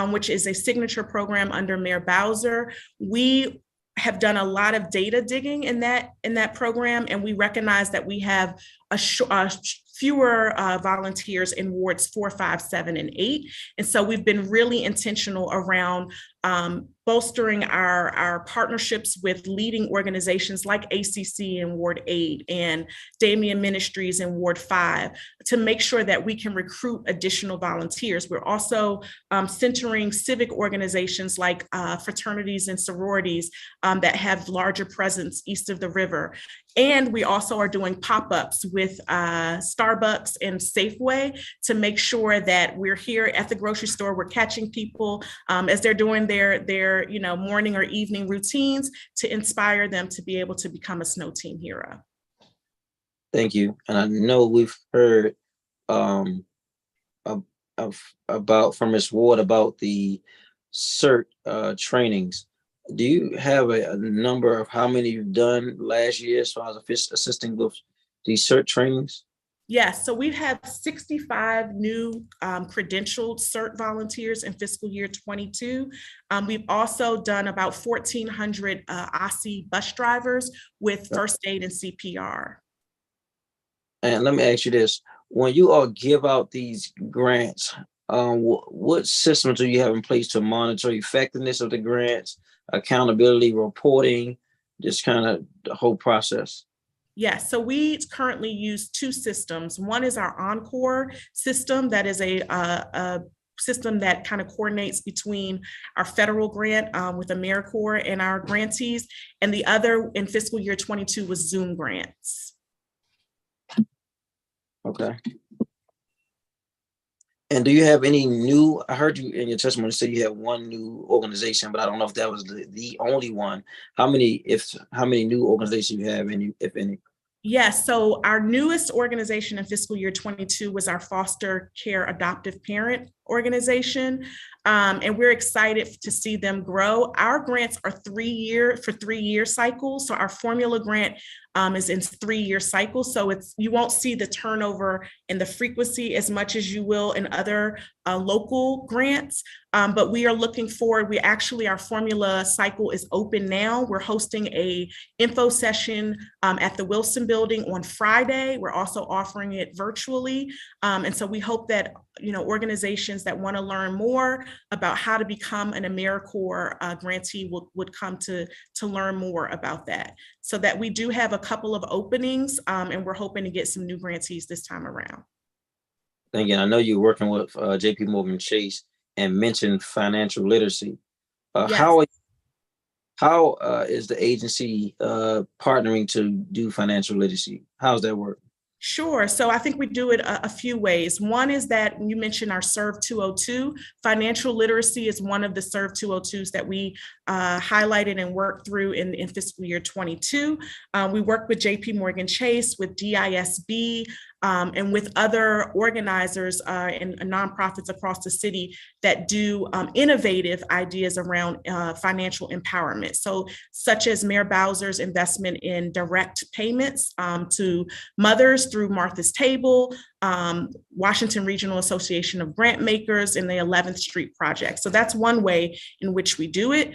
which is a signature program under Mayor Bowser. We have done a lot of data digging in that program, and we recognize that we have fewer volunteers in wards 4, 5, 7, and 8. And so we've been really intentional around bolstering our partnerships with leading organizations like ACC in Ward 8 and Damien Ministries in Ward 5 to make sure that we can recruit additional volunteers. We're also centering civic organizations like fraternities and sororities that have larger presence east of the river. And we also are doing pop-ups with Starbucks and Safeway to make sure that we're here at the grocery store, we're catching people as they're doing their morning or evening routines to inspire them to be able to become a SNOW team hero. Thank you. And I know we've heard about from Ms. Ward about the CERT trainings. Do you have a number of how many you've done last year as far as assisting with these CERT trainings? Yes, so we've had 65 new credentialed CERT volunteers in fiscal year 22. We've also done about 1,400 OSSI bus drivers with first aid and CPR. And let me ask you this. When you all give out these grants, what systems do you have in place to monitor effectiveness of the grants, accountability, reporting, just kind of the whole process? Yes, so we currently use 2 systems. One is our Encore system, that is a system that kind of coordinates between our federal grant with AmeriCorps and our grantees, and the other in fiscal year 22 was Zoom grants. Okay. And do you have any new, I heard you in your testimony say you have one new organization, but I don't know if that was the only one. How many new organizations you have, if any? Yes, so our newest organization in fiscal year 22 was our foster care adoptive parent organization. And we're excited to see them grow. Our grants are 3-year cycles. So our formula grant is in 3-year cycles. So you won't see the turnover and the frequency as much as you will in other local grants. But we are looking forward. Our formula cycle is open now. We're hosting a info session at the Wilson Building on Friday. We're also offering it virtually. And so we hope that organizations that want to learn more about how to become an AmeriCorps grantee would come to learn more about that. So that we do have a couple of openings, and we're hoping to get some new grantees this time around. Thank you. I know you're working with JP Morgan Chase and mentioned financial literacy. Yes. How is the agency partnering to do financial literacy? How's that work? Sure. So I think we do it a few ways. One is that you mentioned our Serve 202. Financial literacy is one of the Serve 202s that we highlighted and worked through in fiscal year 22. We work with JP Morgan Chase, with DISB, and with other organizers and nonprofits across the city that do innovative ideas around financial empowerment. So such as Mayor Bowser's investment in direct payments to mothers through Martha's Table, Washington Regional Association of Grant Makers, and the 11th Street Project. So that's one way in which we do it.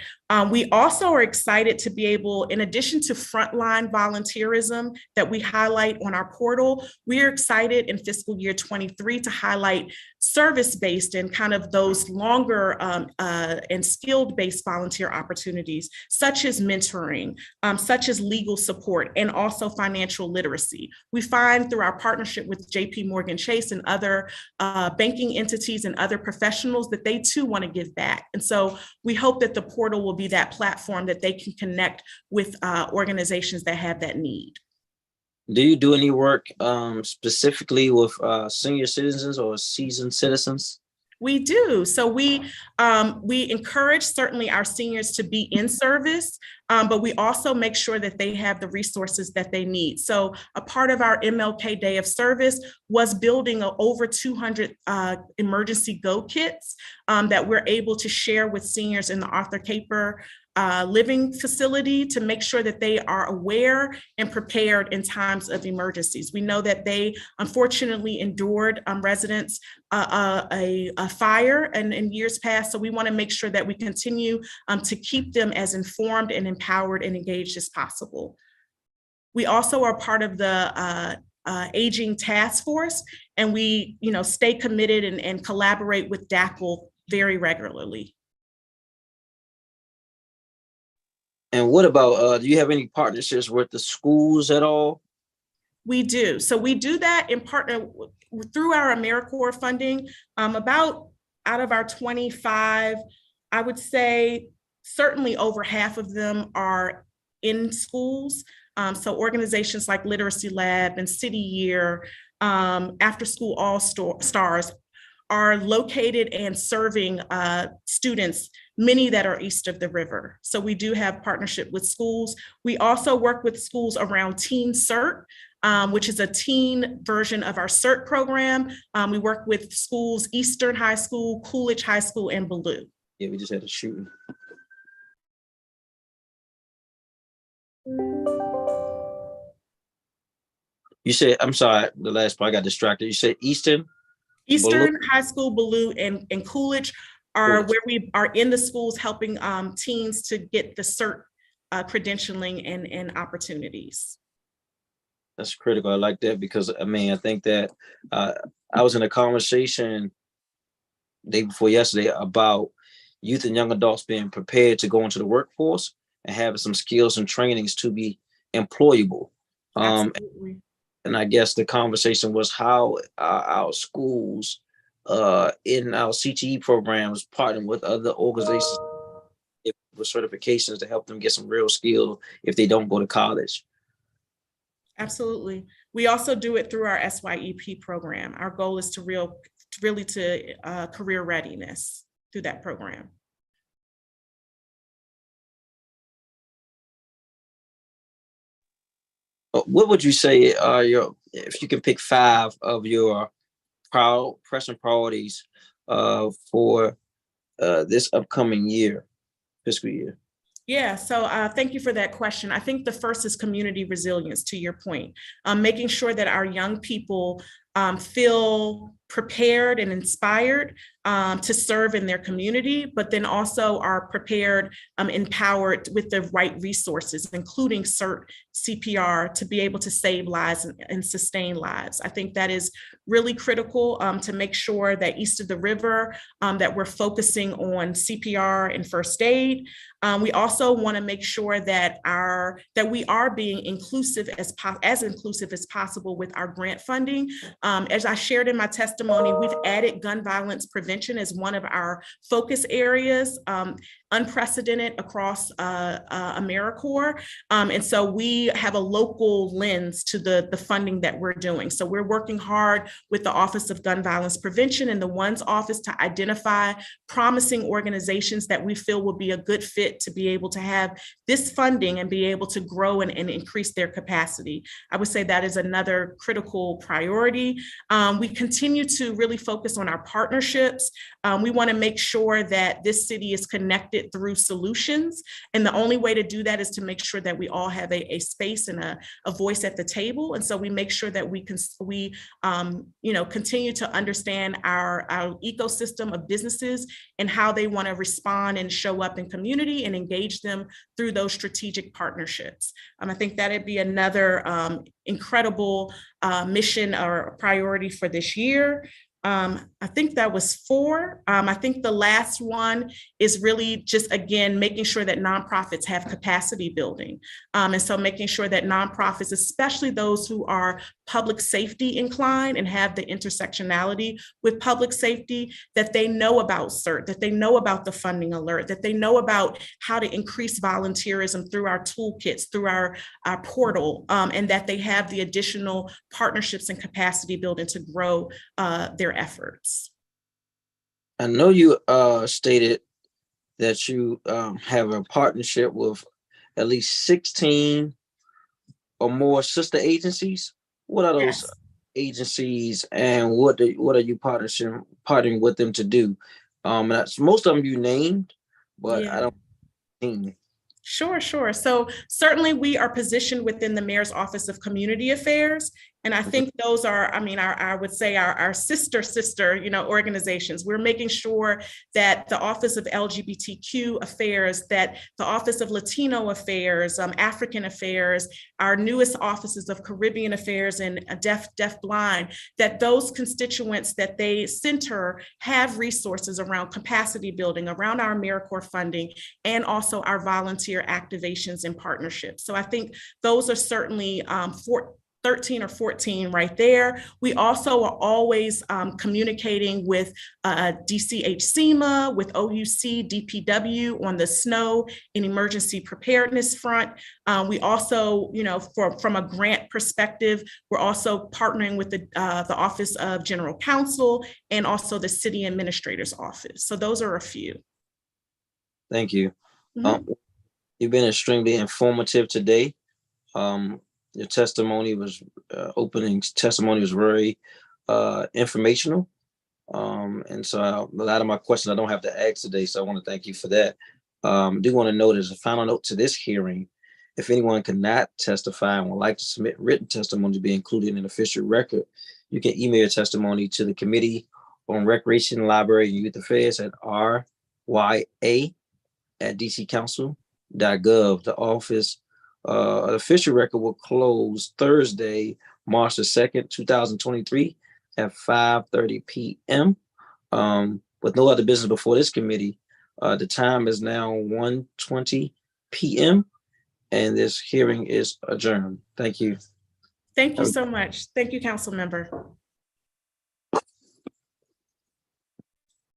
We also are excited to be able, in addition to frontline volunteerism that we highlight on our portal, we are excited in fiscal year 23 to highlight service-based and kind of those longer and skilled-based volunteer opportunities, such as mentoring, such as legal support, and also financial literacy. We find through our partnership with JP Morgan Chase and other banking entities and other professionals that they too want to give back. And so we hope that the portal will be that platform that they can connect with organizations that have that need. Do you do any work specifically with senior citizens or seasoned citizens? We do. So we encourage certainly our seniors to be in service, but we also make sure that they have the resources that they need. So a part of our MLK Day of Service was building over 200 emergency go kits that we're able to share with seniors in the Arthur Caper living facility to make sure that they are aware and prepared in times of emergencies. We know that they unfortunately endured residents a fire in years past. So we want to make sure that we continue to keep them as informed and empowered and engaged as possible. We also are part of the aging task force, and we stay committed and collaborate with DACL very regularly. And what about, do you have any partnerships with the schools at all? We do. So we do that in partner through our AmeriCorps funding. About out of our 25, I would say certainly over half of them are in schools. So organizations like Literacy Lab and City Year, After School All Stars are located and serving students, many that are east of the river. So we do have partnership with schools. We also work with schools around Teen CERT, which is a teen version of our CERT program. We work with schools, Eastern High School, Coolidge High School, and Ballou. Yeah, we just had a shooting. You said, I'm sorry, the last part I got distracted. You said Eastern High School, Ballou, and Coolidge are where we are in the schools helping teens to get the CERT credentialing and opportunities. That's critical. I like that because I think that I was in a conversation day before yesterday about youth and young adults being prepared to go into the workforce and having some skills and trainings to be employable. Absolutely. And I guess the conversation was how our schools in our CTE programs partner with other organizations with certifications to help them get some real skill if they don't go to college. Absolutely. We also do it through our SYEP program. Our goal is to really career readiness through that program. What would you say are if you can pick 5 of your pressing priorities for this upcoming fiscal year? Yeah, so thank you for that question. I think the first is community resilience, to your point, making sure that our young people feel prepared and inspired to serve in their community, but then also are prepared, empowered with the right resources, including CERT, CPR, to be able to save lives and sustain lives. I think that is really critical to make sure that east of the river, that we're focusing on CPR and first aid. We also want to make sure that we are being inclusive as inclusive as possible with our grant funding. As I shared in my testimony, we've added gun violence prevention as one of our focus areas, unprecedented across AmeriCorps. And so we have a local lens to the funding that we're doing. So we're working hard with the Office of Gun Violence Prevention and the ONE's office to identify promising organizations that we feel will be a good fit to be able to have this funding and be able to grow and increase their capacity. I would say that is another critical priority. We continue to really focus on our partnerships. We want to make sure that this city is connected through solutions. And the only way to do that is to make sure that we all have a space and a voice at the table. And so we make sure that we continue to understand our ecosystem of businesses and how they want to respond and show up in community and engage them through those strategic partnerships. I think that'd be another incredible mission or priority for this year. I think that was 4. I think the last one is really just, again, making sure that nonprofits have capacity building. And so making sure that nonprofits, especially those who are public safety inclined and have the intersectionality with public safety, that they know about CERT, that they know about the funding alert, that they know about how to increase volunteerism through our toolkits, through our portal, and that they have the additional partnerships and capacity building to grow their efforts. I know you stated that you have a partnership with at least 16 or more sister agencies. What are those agencies, and what are you partnering with them to do? Most of them you named, but I don't think. Sure. So certainly we are positioned within the Mayor's Office of Community Affairs. And I think those are, I would say our sister, organizations. We're making sure that the Office of LGBTQ Affairs, that the Office of Latino Affairs, African Affairs, our newest offices of Caribbean Affairs and deaf blind, that those constituents that they center have resources around capacity building, around our AmeriCorps funding, and also our volunteer activations and partnerships. So I think those are certainly 13 or 14 right there. We also are always communicating with DCH-SEMA, with OUC, DPW on the snow and emergency preparedness front. We also, from a grant perspective, we're also partnering with the Office of General Counsel and also the City Administrator's Office. So those are a few. Thank you. Mm-hmm. You've been extremely informative today. Your testimony was opening testimony was very informational. And so a lot of my questions I don't have to ask today. So I want to thank you for that. Do want to note as a final note to this hearing, if anyone cannot testify and would like to submit written testimony to be included in an official record, you can email your testimony to the Committee on Recreation, Library, and Youth Affairs at RLYA@dccouncil.gov. The office an official record will close Thursday, March the 2nd, 2023 at 5:30 p.m. With no other business before this committee, the time is now 1:20 p.m. and this hearing is adjourned. Thank you. Thank you so much. Thank you, Council Member.